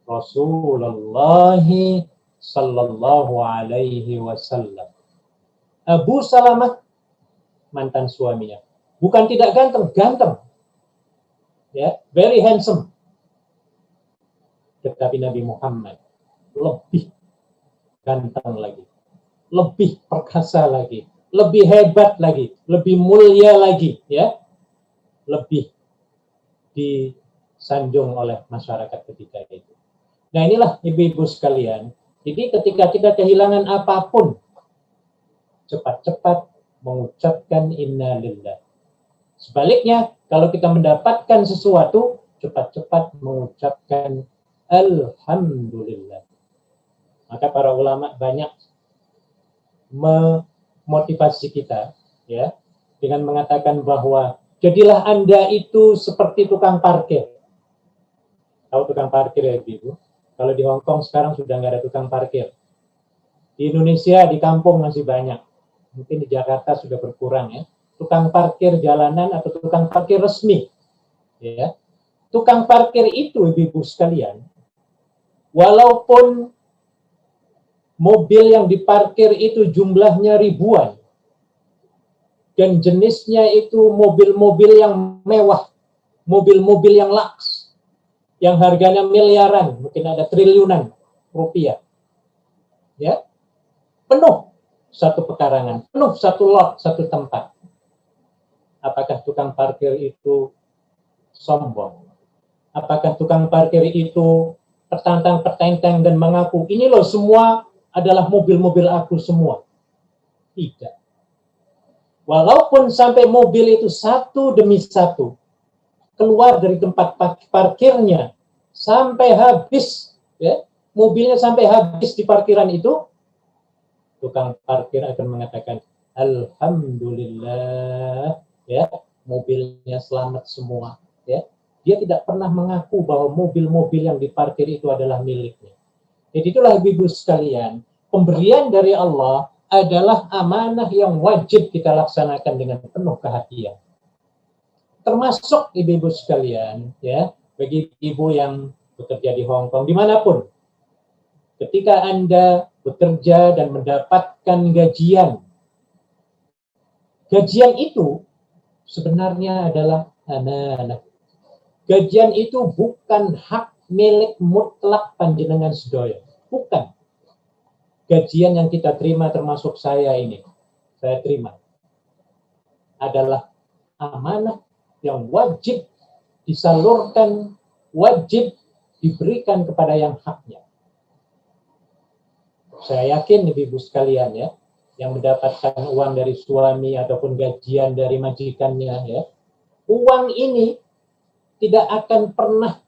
A: Rasulullah sallallahu alaihi wasallam. Abu Salamah, mantan suaminya, bukan tidak ganteng, ganteng, ya, very handsome. Tetapi Nabi Muhammad lebih ganteng lagi, lebih perkasa lagi, lebih hebat lagi, lebih mulia lagi, ya, lebih disanjung oleh masyarakat ketika itu. Nah inilah ibu-ibu sekalian, jadi ketika kita kehilangan apapun, cepat-cepat mengucapkan inna lillah. Sebaliknya, kalau kita mendapatkan sesuatu, cepat-cepat mengucapkan alhamdulillah. Maka para ulama banyak memotivasi kita, ya, dengan mengatakan bahwa jadilah Anda itu seperti tukang parkir. Tahu tukang parkir ya, Ibu? Kalau di Hong Kong sekarang sudah nggak ada tukang parkir. Di Indonesia, di kampung masih banyak. Mungkin di Jakarta sudah berkurang, ya. Tukang parkir jalanan atau tukang parkir resmi, ya. Tukang parkir itu, ibu-ibu sekalian, walaupun mobil yang diparkir itu jumlahnya ribuan dan jenisnya itu mobil-mobil yang mewah, mobil-mobil yang laks, yang harganya miliaran, mungkin ada triliunan rupiah, ya, penuh satu pekarangan, penuh satu lot, satu tempat. Apakah tukang parkir itu sombong? Apakah tukang parkir itu tertantang-tertenteng dan mengaku, ini loh semua adalah mobil-mobil aku semua? Tidak. Walaupun sampai mobil itu satu demi satu keluar dari tempat parkirnya sampai habis, ya, mobilnya sampai habis di parkiran itu, tukang parkir akan mengatakan alhamdulillah, ya, mobilnya selamat semua, ya. Dia tidak pernah mengaku bahwa mobil-mobil yang diparkir itu adalah miliknya. Jadi itulah ibu-ibu sekalian, pemberian dari Allah adalah amanah yang wajib kita laksanakan dengan penuh kehatian. Termasuk ibu-ibu sekalian, ya, bagi ibu yang bekerja di Hong Kong, dimanapun, ketika Anda bekerja dan mendapatkan gajian, gajian itu sebenarnya adalah amanah. Gajian itu bukan hak milik mutlak panjenengan sedaya, bukan. Gajian yang kita terima, termasuk saya ini, saya terima, adalah amanah yang wajib disalurkan, wajib diberikan kepada yang haknya. Saya yakin ibu-ibu sekalian, ya, yang mendapatkan uang dari suami ataupun gajian dari majikannya, ya, uang ini tidak akan pernah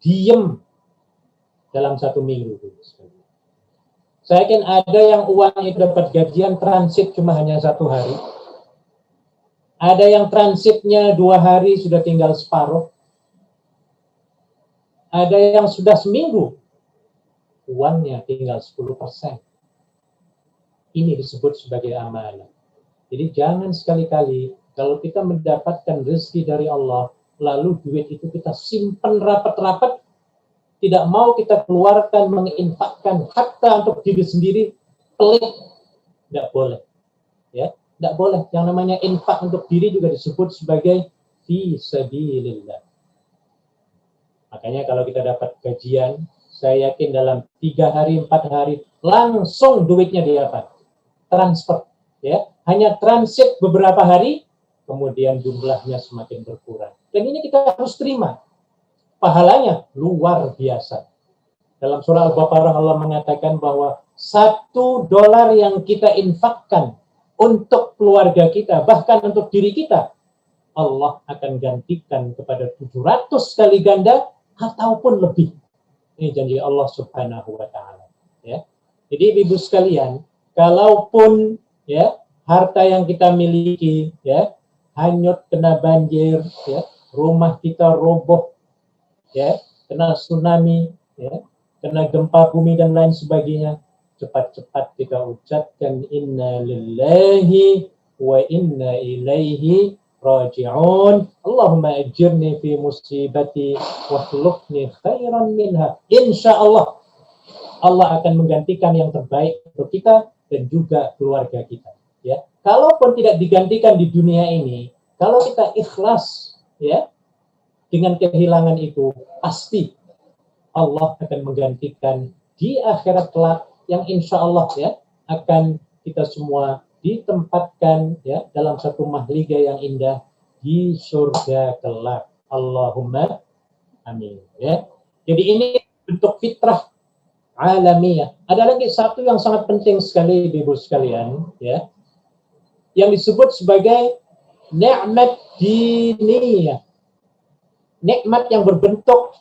A: diem dalam 1 minggu. Saya yakin ada yang uang itu dapat gajian transit cuma hanya 1 hari. Ada yang transitnya 2 hari sudah tinggal separuh. Ada yang sudah seminggu, uangnya tinggal 10%. Ini disebut sebagai amanah. Jadi jangan sekali-kali kalau kita mendapatkan rezeki dari Allah, lalu duit itu kita simpan rapat-rapat, tidak mau kita keluarkan, menginfakkan hatta untuk diri sendiri, pelit, tidak boleh, ya, tidak boleh. Yang namanya infak untuk diri juga disebut sebagai fi sabilillah. Makanya kalau kita dapat gajian, saya yakin dalam 3 hari, 4 hari, langsung duitnya dapat. Transfer. Ya. Hanya transit beberapa hari, kemudian jumlahnya semakin berkurang. Dan ini kita harus terima. Pahalanya luar biasa. Dalam surah Al-Baqarah Allah mengatakan bahwa $1 yang kita infakkan untuk keluarga kita, bahkan untuk diri kita, Allah akan gantikan kepada 700 kali ganda ataupun lebih. Ini janji Allah Subhanahu wa taala, ya. Jadi Ibu sekalian, kalaupun ya harta yang kita miliki ya hanyut kena banjir, ya, rumah kita roboh, ya, kena tsunami, ya, kena gempa bumi dan lain sebagainya, cepat-cepat kita ucapkan inna lillahi wa inna ilaihi raji'un. Allahumma ajirni fi musibati wa khulufni khairan minha. Insyaallah Allah akan menggantikan yang terbaik untuk kita dan juga keluarga kita, ya. Kalaupun tidak digantikan di dunia ini, kalau kita ikhlas ya dengan kehilangan itu, pasti Allah akan menggantikan di akhirat kelak yang insya Allah ya akan kita semua ditempatkan ya dalam satu mahliga yang indah di surga kelak. Allahumma amin, ya. Jadi ini bentuk fitrah alamiah. Ada lagi satu yang sangat penting sekali Ibu sekalian, ya, yang disebut sebagai nikmat diniyah, nikmat yang berbentuk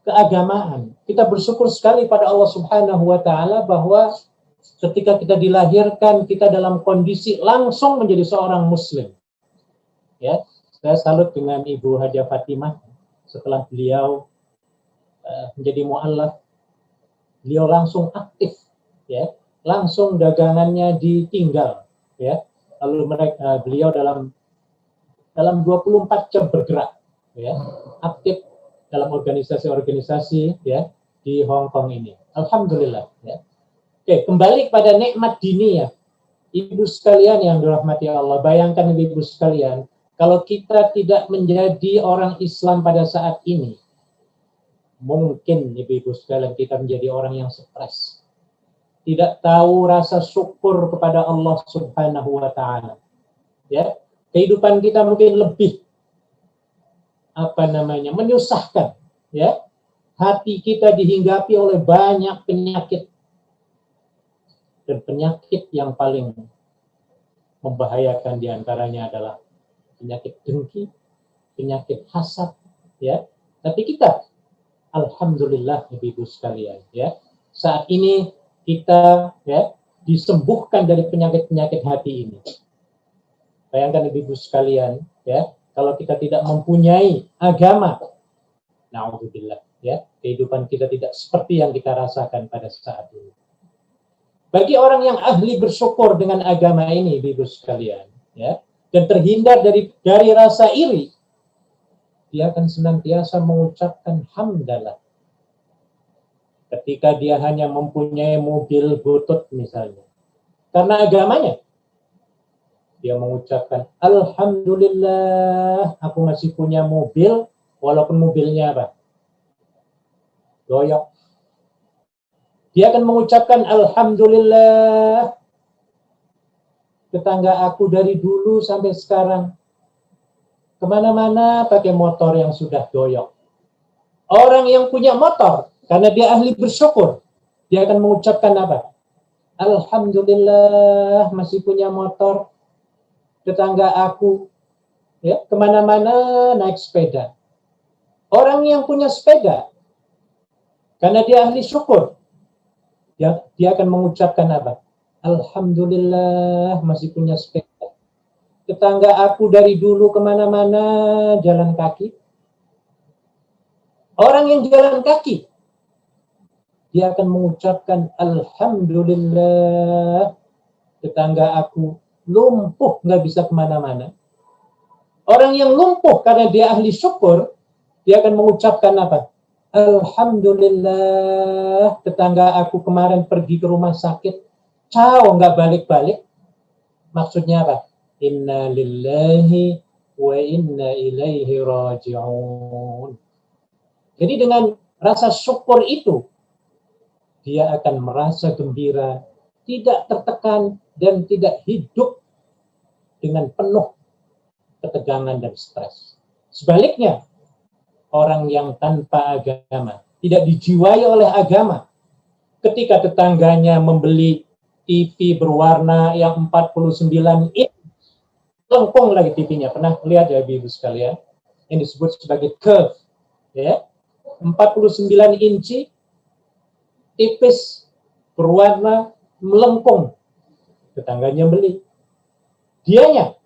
A: keagamaan. Kita bersyukur sekali pada Allah Subhanahu wa taala bahwa ketika kita dilahirkan kita dalam kondisi langsung menjadi seorang muslim. Ya, saya salut dengan Ibu Hajah Fatimah setelah beliau menjadi mu'allaf, beliau langsung aktif, ya, langsung dagangannya ditinggal, ya. Lalu beliau dalam 24 jam bergerak, ya, aktif dalam organisasi-organisasi ya di Hong Kong ini. Alhamdulillah, ya. Oke, kembali pada nikmat diniyah. Ibu sekalian yang dirahmati Allah, bayangkan Ibu sekalian, kalau kita tidak menjadi orang Islam pada saat ini, mungkin Ibu sekalian kita menjadi orang yang stres. Tidak tahu rasa syukur kepada Allah Subhanahu wa taala. Ya, kehidupan kita mungkin lebih menyusahkan, ya. Hati kita dihinggapi oleh banyak penyakit, dan penyakit yang paling membahayakan diantaranya adalah penyakit dengki, penyakit hasad, ya. Tapi kita, alhamdulillah Ibu sekalian, ya, saat ini kita ya disembuhkan dari penyakit-penyakit hati ini. Bayangkan Ibu sekalian, ya, kalau kita tidak mempunyai agama, na'udzubillah, ya, kehidupan kita tidak seperti yang kita rasakan pada saat ini. Bagi orang yang ahli bersyukur dengan agama ini, Ibu sekalian, ya, dan terhindar dari rasa iri, dia akan senantiasa mengucapkan hamdalah. Ketika dia hanya mempunyai mobil butut misalnya, karena agamanya, dia mengucapkan alhamdulillah, aku masih punya mobil, walaupun mobilnya apa? Goyok. Dia akan mengucapkan alhamdulillah, tetangga aku dari dulu sampai sekarang kemana-mana pakai motor yang sudah goyok. Orang yang punya motor, karena dia ahli bersyukur, dia akan mengucapkan apa? Alhamdulillah, masih punya motor, tetangga aku ya kemana-mana naik sepeda. Orang yang punya sepeda, karena dia ahli syukur, dia akan mengucapkan apa? Alhamdulillah, masih punya sepeda. Tetangga aku dari dulu kemana-mana jalan kaki. Orang yang jalan kaki, dia akan mengucapkan alhamdulillah, tetangga aku lumpuh nggak bisa kemana-mana. Orang yang lumpuh karena dia ahli syukur, dia akan mengucapkan apa? Alhamdulillah, tetangga aku kemarin pergi ke rumah sakit, nggak balik-balik. Maksudnya apa? Inna lillahi wa inna ilaihi raji'un. Jadi dengan rasa syukur itu, dia akan merasa gembira, tidak tertekan dan tidak hidup dengan penuh ketegangan dan stres. Sebaliknya, orang yang tanpa agama, tidak dijiwai oleh agama, ketika tetangganya membeli TV berwarna yang 49 inch, lengkung lagi TV-nya. Pernah lihat ya ibu sekalian? Yang disebut sebagai curve, ya, 49 inci, tipis, berwarna, melengkung. Tetangganya beli. Dianya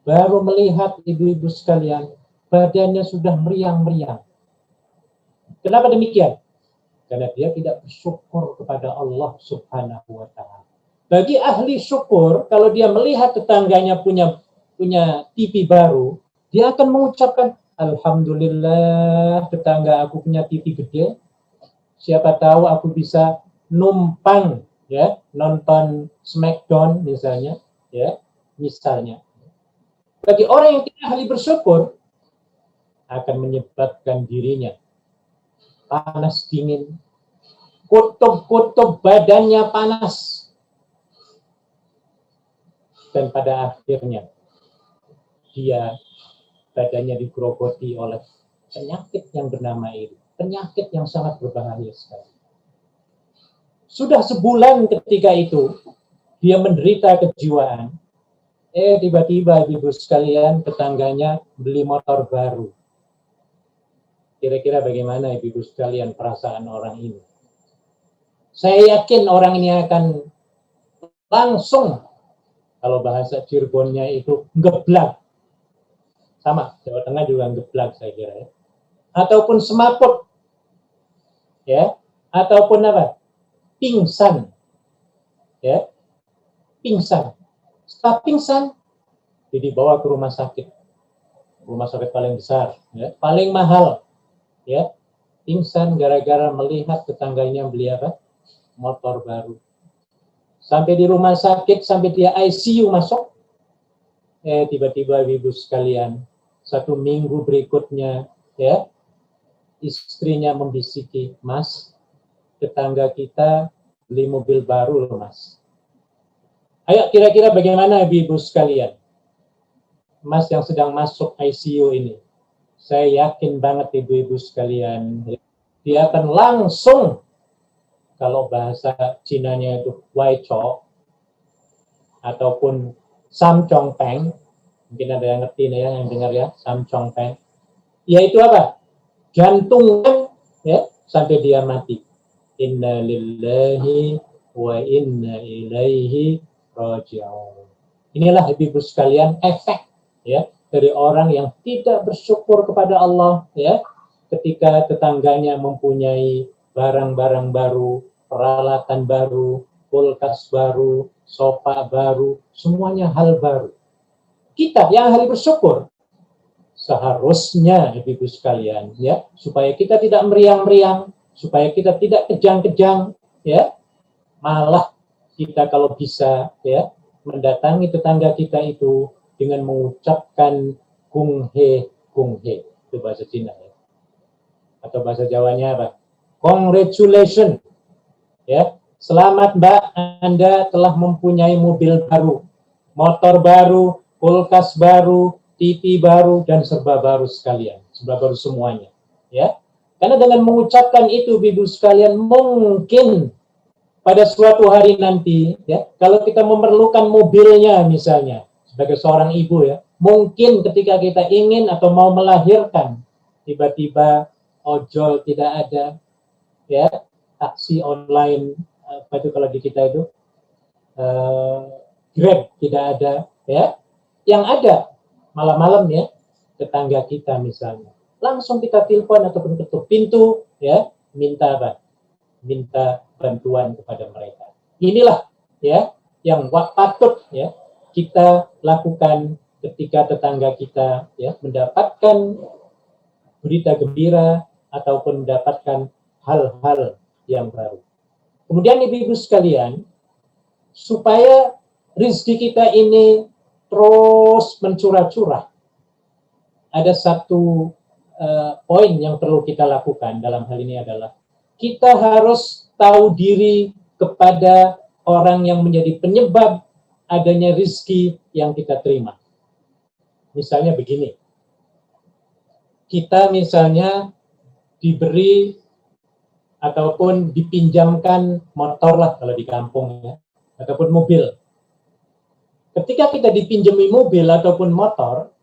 A: baru melihat ibu-ibu sekalian, badannya sudah meriang-meriang. Kenapa demikian? Karena dia tidak bersyukur kepada Allah Subhanahu wa Ta'ala. Bagi ahli syukur, kalau dia melihat tetangganya punya TV baru, dia akan mengucapkan, alhamdulillah, tetangga aku punya TV gede. Siapa tahu aku bisa numpang, ya, nonton Smackdown misalnya, ya, misalnya. Bagi orang yang tidak ahli bersyukur, akan menyebabkan dirinya panas dingin, kutub-kutub badannya panas, dan pada akhirnya dia badannya digerogoti oleh penyakit yang bernama ini, penyakit yang sangat berbahaya sekali. Sudah sebulan ketika itu dia menderita kejiwaan, tiba-tiba ibu sekalian tetangganya beli motor baru. Kira-kira bagaimana ibu sekalian perasaan orang ini? Saya yakin orang ini akan langsung, kalau bahasa Cirebonnya itu ngeblak. Sama, Jawa Tengah juga ngeblak saya kira ya. Ataupun semaput. Ya, ataupun apa? Pingsan. Ya. Pingsan. Setelah pingsan dibawa ke rumah sakit. Rumah sakit paling besar, ya, paling mahal. Ya. Pingsan gara-gara melihat tetangganya beli apa? Motor baru. Sampai di rumah sakit, sampai dia ICU masuk, tiba-tiba ibu sekalian, 1 minggu berikutnya, ya, istrinya membisiki, Mas, tetangga kita beli mobil baru loh, Mas. Ayo kira-kira bagaimana ibu sekalian? Mas yang sedang masuk ICU ini, saya yakin banget ibu-ibu sekalian, dia akan langsung, kalau bahasa Cinanya itu Wai Chou, ataupun Sam Chong Peng, mungkin ada yang ngerti ya, yang dengar ya, Sam Chong Peng, yaitu apa? Jantungan, ya, sampai dia mati. Inna lillahi wa inna ilaihi raji'un. Inilah ibu sekalian efek, ya, dari orang yang tidak bersyukur kepada Allah, ya, ketika tetangganya mempunyai barang-barang baru, peralatan baru, kulkas baru, sofa baru, semuanya hal baru. Kita yang ahli bersyukur, seharusnya ibu sekalian, ya, supaya kita tidak meriang-meriang, supaya kita tidak kejang-kejang, ya, malah kita kalau bisa, ya, mendatangi tetangga kita itu dengan mengucapkan kung he, itu bahasa Cina, ya. Atau bahasa Jawanya apa? Congratulations, ya, selamat Mbak, Anda telah mempunyai mobil baru, motor baru, kulkas baru, TV baru, dan serba baru sekalian, serba baru semuanya, ya. Karena dengan mengucapkan itu, ibu sekalian, mungkin pada suatu hari nanti, ya, kalau kita memerlukan mobilnya misalnya, sebagai seorang ibu, ya, mungkin ketika kita ingin atau mau melahirkan, tiba-tiba ojol tidak ada, ya, taksi online, apa itu kalau di kita itu, Grab tidak ada, ya, yang ada malam-malam, ya, tetangga kita misalnya, langsung kita telepon ataupun ketuk pintu, ya, minta apa? Minta bantuan kepada mereka. Inilah, ya, yang patut, ya, kita lakukan ketika tetangga kita, ya, mendapatkan berita gembira ataupun mendapatkan hal-hal yang baru. Kemudian ibu-ibu sekalian, supaya rezeki kita ini terus mencurah-curah, ada satu poin yang perlu kita lakukan dalam hal ini adalah kita harus tahu diri kepada orang yang menjadi penyebab adanya rizki yang kita terima. Misalnya begini, kita misalnya diberi ataupun dipinjamkan motor lah kalau di kampung ya, ataupun mobil. Ketika kita dipinjami mobil ataupun motor,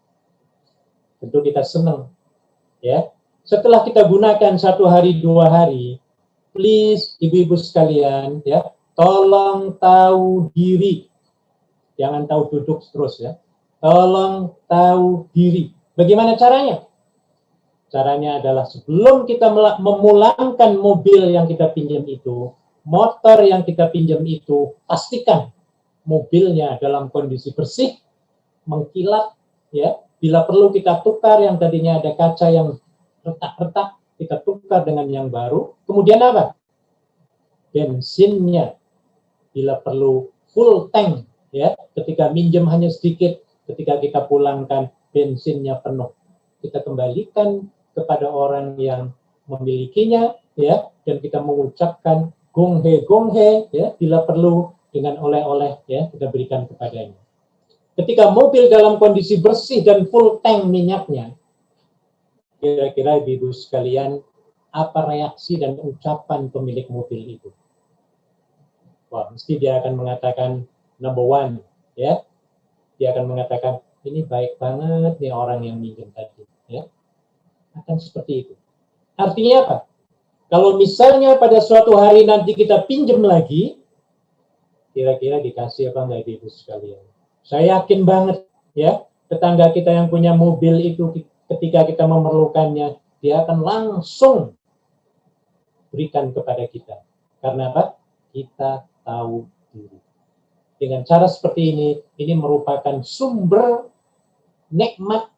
A: tentu kita senang. Ya, setelah kita gunakan 1 hari 2 hari, please ibu-ibu sekalian, ya, tolong tahu diri, jangan tahu duduk terus ya. Tolong tahu diri. Bagaimana caranya? Caranya adalah sebelum kita memulangkan mobil yang kita pinjam itu, motor yang kita pinjam itu, pastikan mobilnya dalam kondisi bersih, mengkilat, ya. Bila perlu kita tukar yang tadinya ada kaca yang retak-retak, kita tukar dengan yang baru. Kemudian apa? Bensinnya, bila perlu full tank, ya. Ketika minjem hanya sedikit, ketika kita pulangkan bensinnya penuh, kita kembalikan kepada orang yang memilikinya, ya, dan kita mengucapkan gonghe gonghe, ya, bila perlu dengan oleh-oleh, ya, kita berikan kepadanya. Ketika mobil dalam kondisi bersih dan full tank minyaknya, kira-kira ibu sekalian, apa reaksi dan ucapan pemilik mobil itu? Wah, mesti dia akan mengatakan number one, ya. Dia akan mengatakan, ini baik banget nih orang yang minjem tadi, ya. Akan seperti itu. Artinya apa? Kalau misalnya pada suatu hari nanti kita pinjam lagi, kira-kira dikasih apa enggak ibu sekalian? Saya yakin banget, ya, tetangga kita yang punya mobil itu ketika kita memerlukannya, dia akan langsung berikan kepada kita. Karena apa? Kita tahu diri. Dengan cara seperti ini merupakan sumber nikmat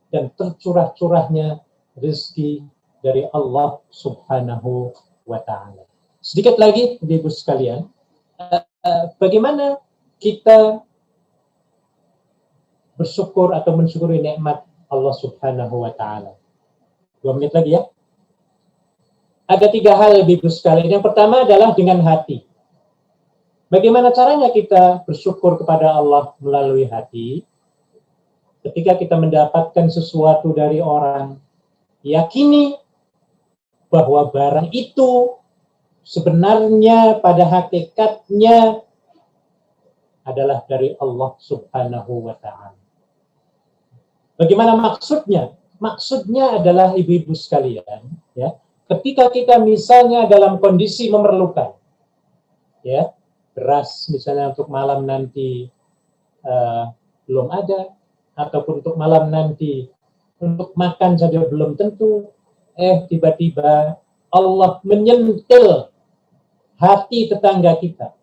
A: dan tercurah-curahnya rezeki dari Allah Subhanahu wa Ta'ala. Sedikit lagi, ibu sekalian, bagaimana kita bersyukur atau mensyukuri nikmat Allah Subhanahu wa Ta'ala. 2 menit lagi ya. Ada 3 hal ibu sekalian. Yang pertama adalah dengan hati. Bagaimana caranya kita bersyukur kepada Allah melalui hati? Ketika kita mendapatkan sesuatu dari orang, yakini bahwa barang itu sebenarnya pada hakikatnya adalah dari Allah Subhanahu wa Ta'ala. Bagaimana maksudnya? Maksudnya adalah ibu-ibu sekalian, ya, ketika kita misalnya dalam kondisi memerlukan, ya, beras misalnya untuk malam nanti belum ada, ataupun untuk malam nanti untuk makan saja belum tentu, tiba-tiba Allah menyentil hati tetangga kita,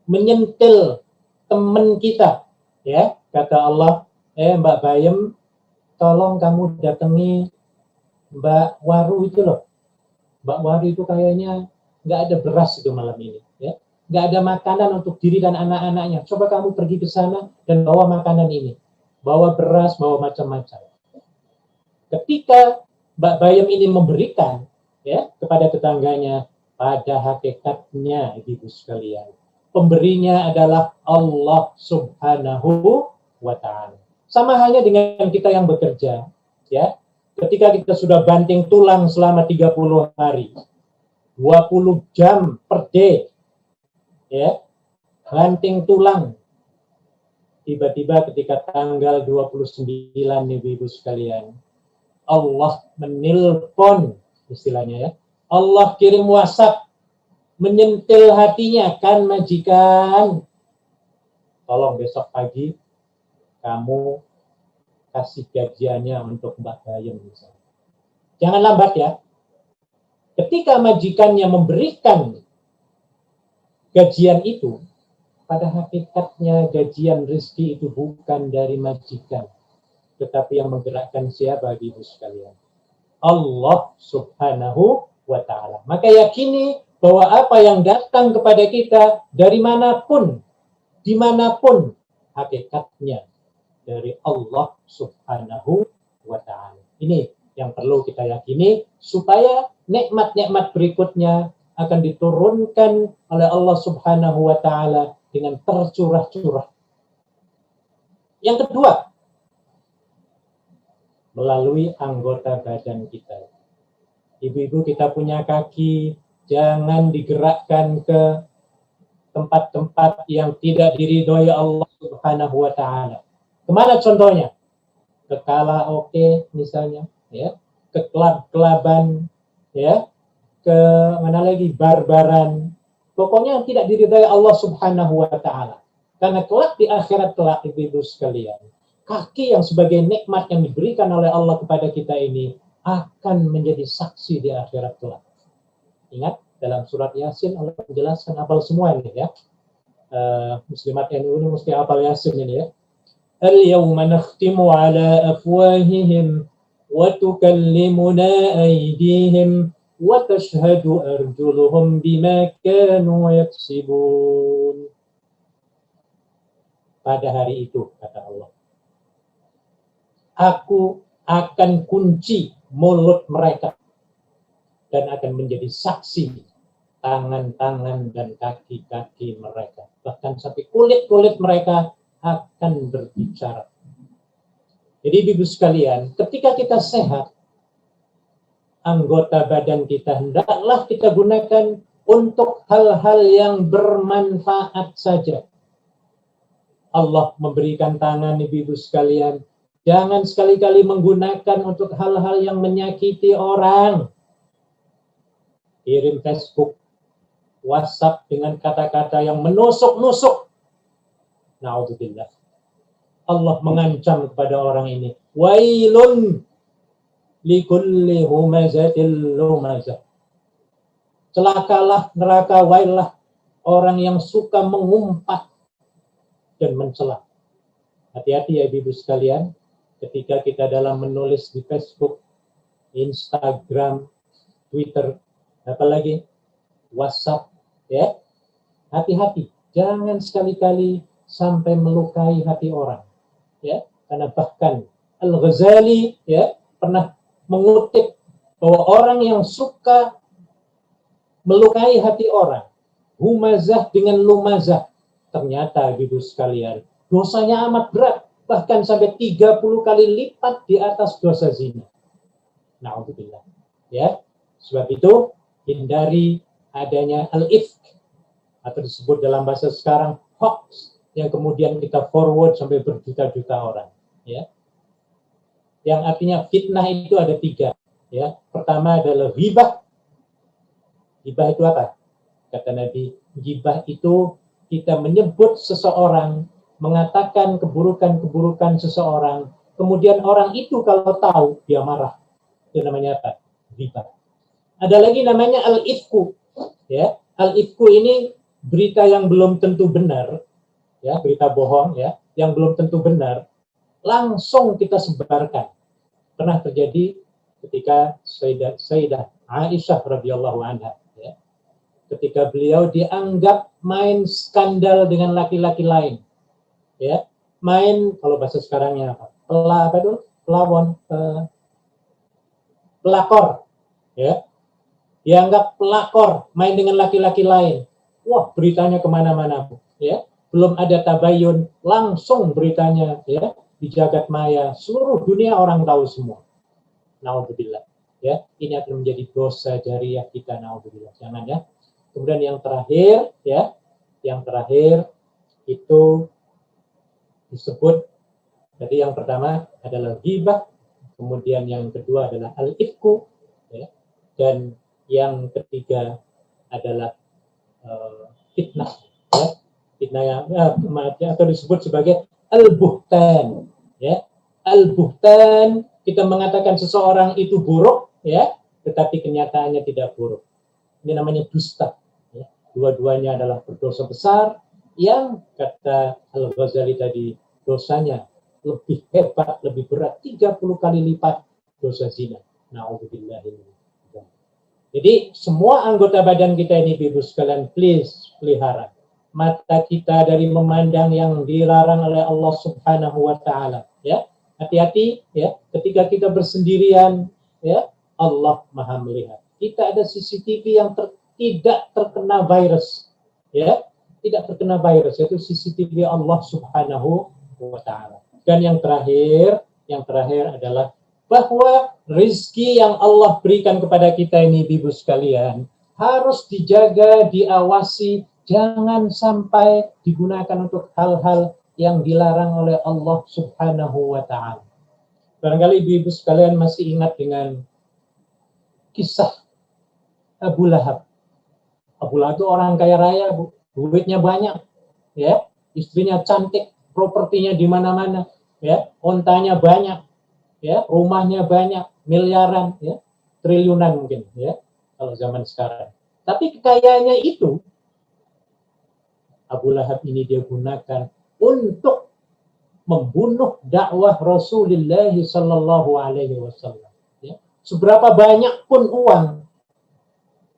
A: menyentil teman kita, ya, kata Allah, Mbak Bayem, tolong kamu datangi Mbak Waru itu loh. Mbak Waru itu kayaknya nggak ada beras itu malam ini, ya, nggak ada makanan untuk diri dan anak-anaknya. Coba kamu pergi ke sana dan bawa makanan ini, bawa beras, bawa macam-macam. Ketika Mbak Bayem ini memberikan, ya, kepada tetangganya, pada hakikatnya ibu sekalian, pemberinya adalah Allah Subhanahu wa Ta'ala. Sama halnya dengan kita yang bekerja, ya. Ketika kita sudah banting tulang selama 30 hari, 20 jam per day, ya, banting tulang. Tiba-tiba ketika tanggal 29 ibu-ibu sekalian, Allah menelpon, istilahnya ya, Allah kirim WhatsApp, menyentil hatinya, kan majikan, tolong besok pagi kamu kasih gajiannya untuk Mbak Bayem misalnya. Jangan lambat ya. Ketika majikannya memberikan gajian itu, pada hakikatnya gajian rezeki itu bukan dari majikan, tetapi yang menggerakkan siapa ibu sekalian? Allah Subhanahu wa Ta'ala. Maka yakini bahwa apa yang datang kepada kita dari manapun, dimanapun, hakikatnya dari Allah Subhanahu wa Ta'ala. Ini yang perlu kita yakini supaya nikmat-nikmat berikutnya akan diturunkan oleh Allah Subhanahu wa Ta'ala dengan tercurah-curah. Yang kedua, melalui anggota badan kita. Ibu-ibu, kita punya kaki, jangan digerakkan ke tempat-tempat yang tidak diridhoi Allah Subhanahu wa Ta'ala. Kemana contohnya? Ke karaoke misalnya, ya, ke klub-kluban, ya, ke mana lagi, bar-baran. Pokoknya yang tidak diridhai Allah Subhanahu wa Ta'ala. Karena kelak di akhirat kelak, ibu-ibu sekalian, kaki yang sebagai nikmat yang diberikan oleh Allah kepada kita ini akan menjadi saksi di akhirat kelak. Ingat, dalam surat Yasin Allah menjelaskan, hafal semua ini ya. Muslimat NU ini mesti hafal Yasin ini ya. Al-yawma nakhtimu ala afwahihim wa tukallimuna aydihim wa tashhadu arjuluhum bima kanu yaksibun. Pada hari itu, kata Allah, aku akan kunci mulut mereka dan akan menjadi saksi tangan-tangan dan kaki-kaki mereka. Bahkan sampai kulit-kulit mereka akan berbicara. Jadi ibu sekalian, ketika kita sehat, anggota badan kita hendaklah kita gunakan untuk hal-hal yang bermanfaat saja. Allah memberikan tangan ibu-ibu sekalian, jangan sekali-kali menggunakan untuk hal-hal yang menyakiti orang. Kirim Facebook, WhatsApp dengan kata-kata yang menusuk-nusuk. Na'udzubillah. Allah mengancam kepada orang ini. Wailun likulli humazatil lumazah. Celakalah, neraka, wailah orang yang suka mengumpat dan mencela. Hati-hati ya ibu sekalian, ketika kita dalam menulis di Facebook, Instagram, Twitter, apalagi WhatsApp, ya, hati-hati, jangan sekali-kali sampai melukai hati orang, ya, karena bahkan Al-Ghazali, ya, pernah mengutip bahwa orang yang suka melukai hati orang, humazah dengan lumazah, ternyata ibu sekalian, dosanya amat berat, bahkan sampai 30 kali lipat di atas dosa zina. Na'udzubillah. Ya, sebab itu hindari adanya al-ifk atau disebut dalam bahasa sekarang hoax yang kemudian kita forward sampai berjuta-juta orang. Ya, yang artinya fitnah itu ada 3. Ya, pertama adalah ghibah. Ghibah itu apa? Kata Nabi, ghibah itu kita menyebut seseorang, mengatakan keburukan-keburukan seseorang, kemudian orang itu kalau tahu, dia marah. Itu namanya apa? Ghibah. Ada lagi namanya al-ifku. Ya, al-ifku ini berita yang belum tentu benar, ya, berita bohong, ya, yang belum tentu benar, langsung kita sebarkan. Pernah terjadi ketika Sayyidah Aisyah radhiyallahu anha, ya, ketika beliau dianggap main skandal dengan laki-laki lain, ya, main, kalau bahasa sekarangnya apa? Pelakor, ya, dianggap pelakor, main dengan laki-laki lain. Wah, beritanya kemana-mana, ya, belum ada tabayun, langsung beritanya, ya, di jagat maya, seluruh dunia orang tahu semua. Na'udzubillah. Ya, ini akan menjadi dosa jariah kita, na'udzubillah. Jangan ya. Kemudian yang terakhir, ya, yang terakhir itu disebut, jadi yang pertama adalah ghibah, kemudian yang kedua adalah al-ifku, ya, dan yang ketiga adalah fitnah, ya, fitnah yang atau disebut sebagai al-buhtan, ya, al-buhtan, kita mengatakan seseorang itu buruk, ya, tetapi kenyataannya tidak buruk. Ini namanya dusta. Ya. Dua-duanya adalah berdosa besar yang kata Al-Ghazali tadi dosanya lebih hebat, lebih berat, 30 kali lipat dosa zina. Na'udzubillah. Jadi semua anggota badan kita ini, ibu sekalian, please pelihara. mata kita dari memandang yang dilarang oleh Allah Subhanahu wa taala, ya. Hati-hati ya, ketika kita bersendirian ya, Allah Maha melihat. Kita ada CCTV yang tidak terkena virus, ya, tidak terkena virus, yaitu CCTV Allah Subhanahu wa taala. Dan yang terakhir adalah bahwa rezeki yang Allah berikan kepada kita ini, Ibu sekalian, harus dijaga, diawasi, jangan sampai digunakan untuk hal-hal yang dilarang oleh Allah Subhanahu wa taala. Barangkali Ibu sekalian masih ingat dengan kisah Abu Lahab. Abu Lahab itu orang kaya raya, Bu. Duitnya banyak, ya, istrinya cantik, propertinya di mana-mana, ya, ontanya banyak, ya, rumahnya banyak, miliaran, ya, triliunan mungkin, ya, kalau zaman sekarang. Tapi kekayaannya itu Abu Lahab ini dia gunakan untuk membunuh dakwah Rasulullah Sallallahu Alaihi Wasallam. Ya. Seberapa banyak pun uang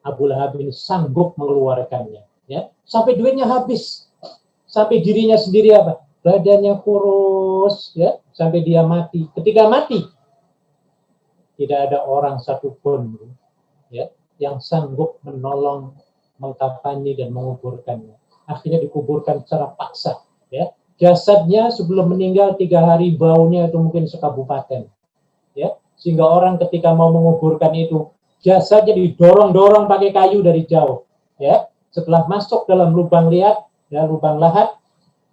A: Abu Lahab ini sanggup mengeluarkannya, ya, sampai duitnya habis, sampai dirinya sendiri apa? Badannya kurus, ya, sampai dia mati. Ketika mati, tidak ada orang satupun, ya, yang sanggup menolong, mengkafani dan menguburkannya. Akhirnya dikuburkan secara paksa, ya. Jasadnya sebelum meninggal 3 hari baunya itu mungkin sekabupaten, ya, sehingga orang ketika mau menguburkan itu jasadnya didorong-dorong pakai kayu dari jauh, ya. Setelah masuk dalam lubang liat, ya, lubang lahat,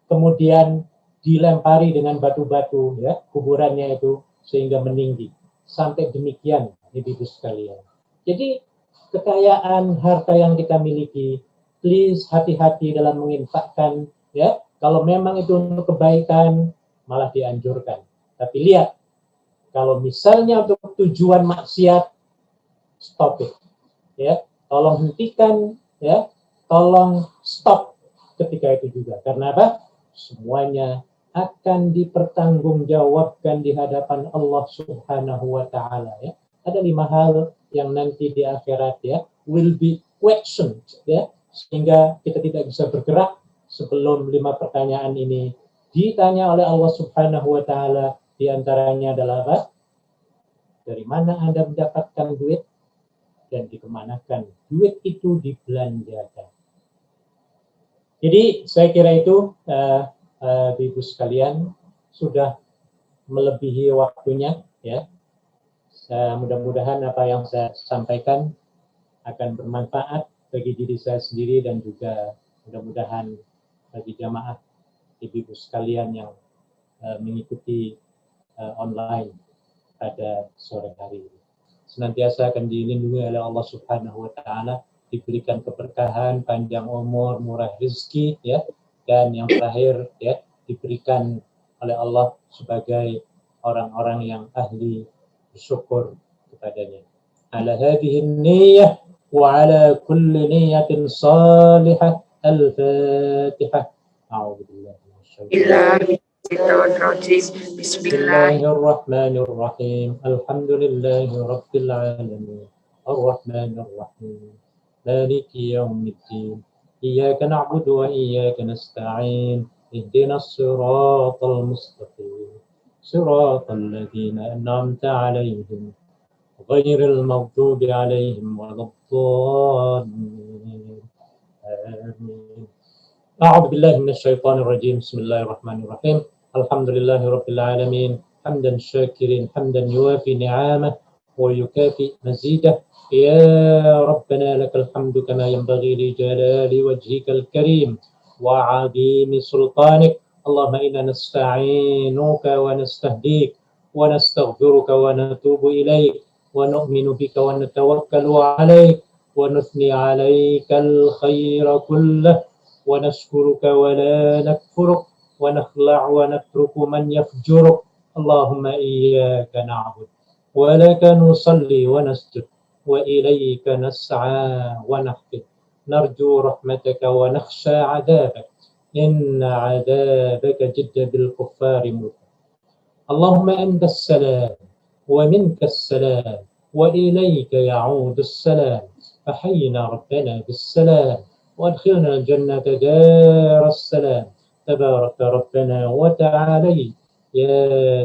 A: kemudian dilempari dengan batu-batu, ya, kuburannya itu sehingga meninggi. Sampai demikian, Ibu sekalian. Jadi kekayaan harta yang kita miliki, please hati-hati dalam menginfakkan, ya. Kalau memang itu untuk kebaikan, malah dianjurkan. Tapi lihat, kalau misalnya untuk tujuan maksiat, stop it, ya. Tolong hentikan, ya. Tolong stop ketika itu juga. Karena apa? Semuanya akan dipertanggungjawabkan di hadapan Allah Subhanahu wa taala, ya. Ada 5 hal yang nanti di akhirat, ya, will be questioned, ya, sehingga kita tidak bisa bergerak sebelum 5 pertanyaan ini ditanya oleh Allah Subhanahu wa taala. Di antaranya adalah apa? Dari mana Anda mendapatkan duit dan dikemanakan duit itu dibelanjakan. Jadi saya kira itu Ibu sekalian sudah melebihi waktunya, ya. Mudah-mudahan apa yang saya sampaikan akan bermanfaat bagi diri saya sendiri dan juga mudah-mudahan bagi jamaah Ibu sekalian yang mengikuti online pada sore hari ini. Senantiasa akan dilindungi oleh Allah Subhanahu wa taala, diberikan keberkahan, panjang umur, murah rezeki, ya. Dan yang terakhir, ya, diberikan oleh Allah sebagai orang-orang yang ahli bersyukur kepadanya. Ala hadhihi niyyah wa ala kulli niyyatin salihah. Al-Fatihah. A'udzubillahi minasyaitonir Bismillahirrahmanirrahim. Alhamdulillahi rabbil alamin. Ar-Rahmanir Rahim. Maliki yaumiddin. إياك نعبد وإياك نستعين اهدنا الصراط المستقيم صراط الذين أنعمت عليهم غير المغضوب عليهم ولا الضالين آمين. أعوذ بالله من الشيطان الرجيم. بسم الله الرحمن الرحيم. الحمد لله رب العالمين حمدا شاكرين حمدا يوافي نعمه ويكافئ مزيده. يا ربنا لك الحمد كما ينبغي لجلال وجهك الكريم وعظيم سلطانك. اللهم إنا نستعينك ونستهديك ونستغفرك ونتوب إليك ونؤمن بك ونتوكل عليك ونثني عليك الخير كله ونشكرك ولا نكفرك ونخلع ونترك من يفجرك. اللهم إياك نعبد ولك نصلي ونسجد وإليك نسعى ونحفظ نرجو رحمتك ونخشى عذابك إن عذابك جد بالكفار ملك. اللهم أنت السلام ومنك السلام وإليك يعود السلام. فحينا ربنا بالسلام وأدخلنا الجنة دار السلام تبارك ربنا وتعالى يا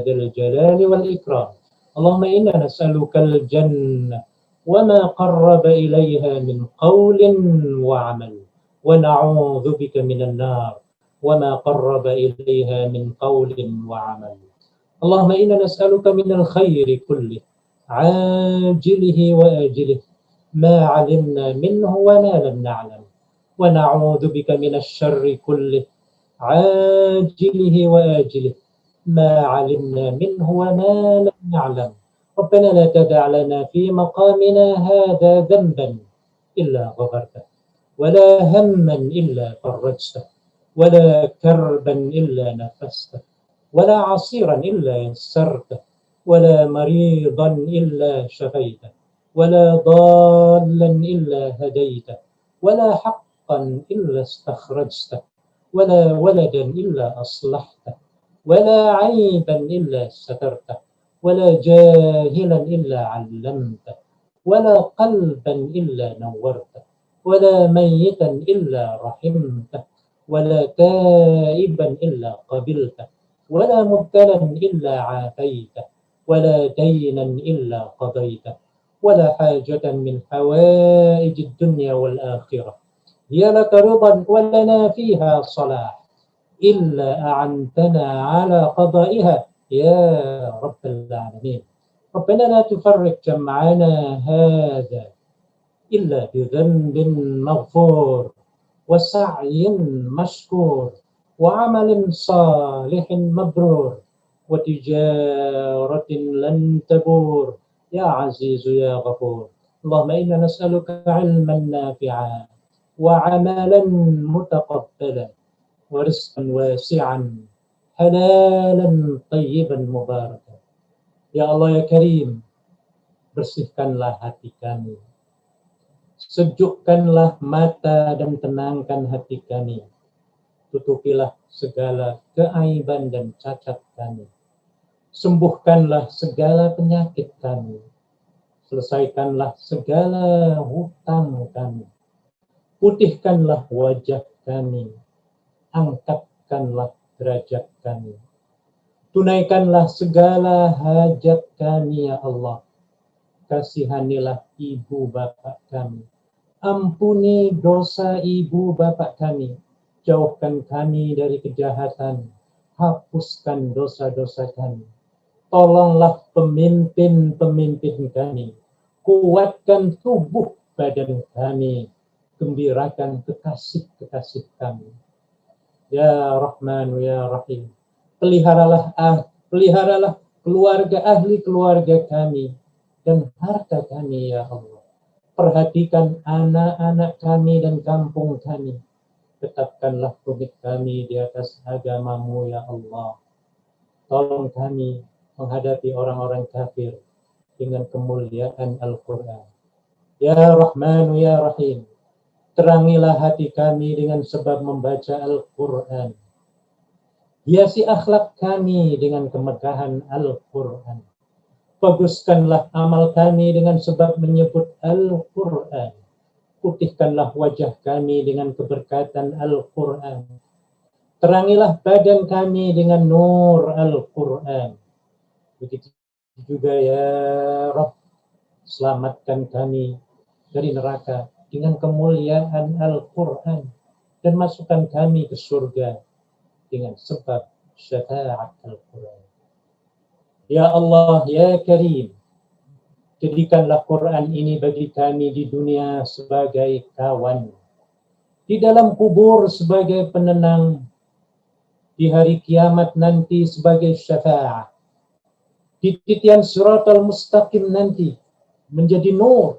A: ذا الجلال والإكرام. اللهم إنا نسألك الجنة وما قرب إليها من قول وعمل، ونعوذ بك من النار وما قرب إليها من قول وعمل. اللهم إنا نسألك من الخير كله عاجله وآجله ما علمنا منه وما لم نعلم، ونعوذ بك من الشر كله عاجله وآجله ما علمنا منه وما لم نعلم. ربنا لا تدع لنا في مقامنا هذا ذنبا إلا غفرته، ولا هما إلا فرجته، ولا كربا إلا نفسته، ولا عصيرا إلا يسرته، ولا مريضا إلا شفيته، ولا ضالا إلا هديته، ولا حقا إلا استخرجته، ولا ولدا إلا أصلحته، ولا عيبا إلا سترته، ولا جاهلا إلا علمته، ولا قلبا إلا نورته، ولا ميتا إلا رحمته، ولا تائبا إلا قبلته، ولا مبتلا إلا عافيته، ولا دينا إلا قضيته، ولا حاجة من حوائج الدنيا والآخرة هي لك رضا ولنا فيها صلاح إلا أعنتنا على قضائها يا رب العالمين. ربنا لا تفرق جمعنا هذا إلا بذنب مغفور وسعي مشكور وعمل صالح مبرور وتجارة لن تبور يا عزيز يا غفور. اللهم إنا نسألك علما نافعا وعملا متقبلا ورزقا واسعا حلالا طيبا مباركا. Ya Allah ya Karim, bersihkanlah hati kami, sejukkanlah mata dan tenangkan hati kami, tutupilah segala keaiban dan cacat kami, sembuhkanlah segala penyakit kami, selesaikanlah segala hutang kami, putihkanlah wajah kami, angkatkanlah derajat kami, tunaikanlah segala hajat kami ya Allah. Kasihanilah ibu bapak kami, ampuni dosa ibu bapak kami, jauhkan kami dari kejahatan, hapuskan dosa-dosa kami. Tolonglah pemimpin-pemimpin kami, kuatkan tubuh badan kami, gembirakan kekasih-kekasih kami. Ya Rahman ya Rahim, peliharalah keluarga ahli keluarga kami dan harta kami ya Allah. Perhatikan anak-anak kami dan kampung kami. Tetapkanlah tumit kami di atas agamamu ya Allah. Tolong kami menghadapi orang-orang kafir dengan kemuliaan Al-Quran. Ya Rahman ya Rahim, terangilah hati kami dengan sebab membaca Al-Quran. Hiasi akhlak kami dengan kemegahan Al-Quran. Baguskanlah amal kami dengan sebab menyebut Al-Quran. Putihkanlah wajah kami dengan keberkatan Al-Quran. Terangilah badan kami dengan nur Al-Quran. Begitu juga ya Rabb, selamatkan kami dari neraka dengan kemuliaan Al-Quran dan masukkan kami ke surga dengan sebab syafaat Al-Quran. Ya Allah, ya Karim, jadikanlah Quran ini bagi kami di dunia sebagai kawan, di dalam kubur sebagai penenang, di hari kiamat nanti sebagai syafaat, di titian Siratal Mustaqim nanti menjadi nur,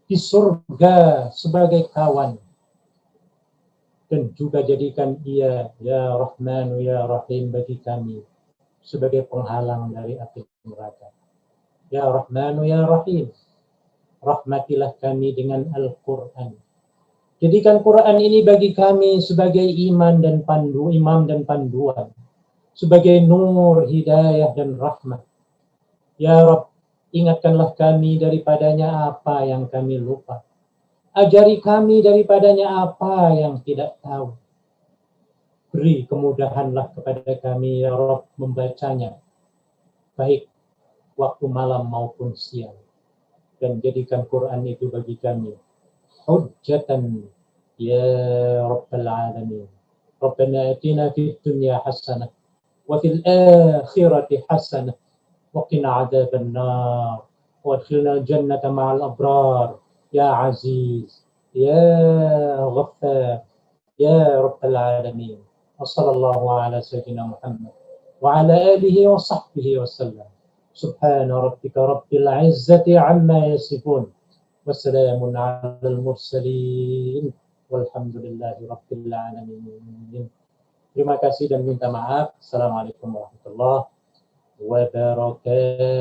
A: di surga sebagai kawan, dan juga jadikan ia ya Rahmanu ya Rahim bagi kami sebagai penghalang dari api neraka. Ya Rahmanu ya Rahim, rahmatilah kami dengan Al-Quran. Jadikan Quran ini bagi kami sebagai imam dan panduan, sebagai nur, hidayah dan rahmat. Ya Rabb, ingatkanlah kami daripadanya apa yang kami lupa. Ajari kami daripadanya apa yang tidak tahu. Beri kemudahanlah kepada kami ya Rabb membacanya, baik waktu malam maupun siang. Dan jadikan Quran itu bagi kami hujjatan ya Rabbal Alamin. Rabbana atina fid dunya hasanah wa fil akhirati hasanah wa qina adzaban nar وادخلنا الجنة مع الأبرار يا عزيز يا غفار يا رب العالمين وصلى الله على سيدنا محمد وعلى آله وصحبه وسلم سبحان ربك رب العزة عما يصفون وسلام على المرسلين والحمد لله رب العالمين. Terima kasih dan minta maaf. Assalamualaikum warahmatullahi wabarakatuh.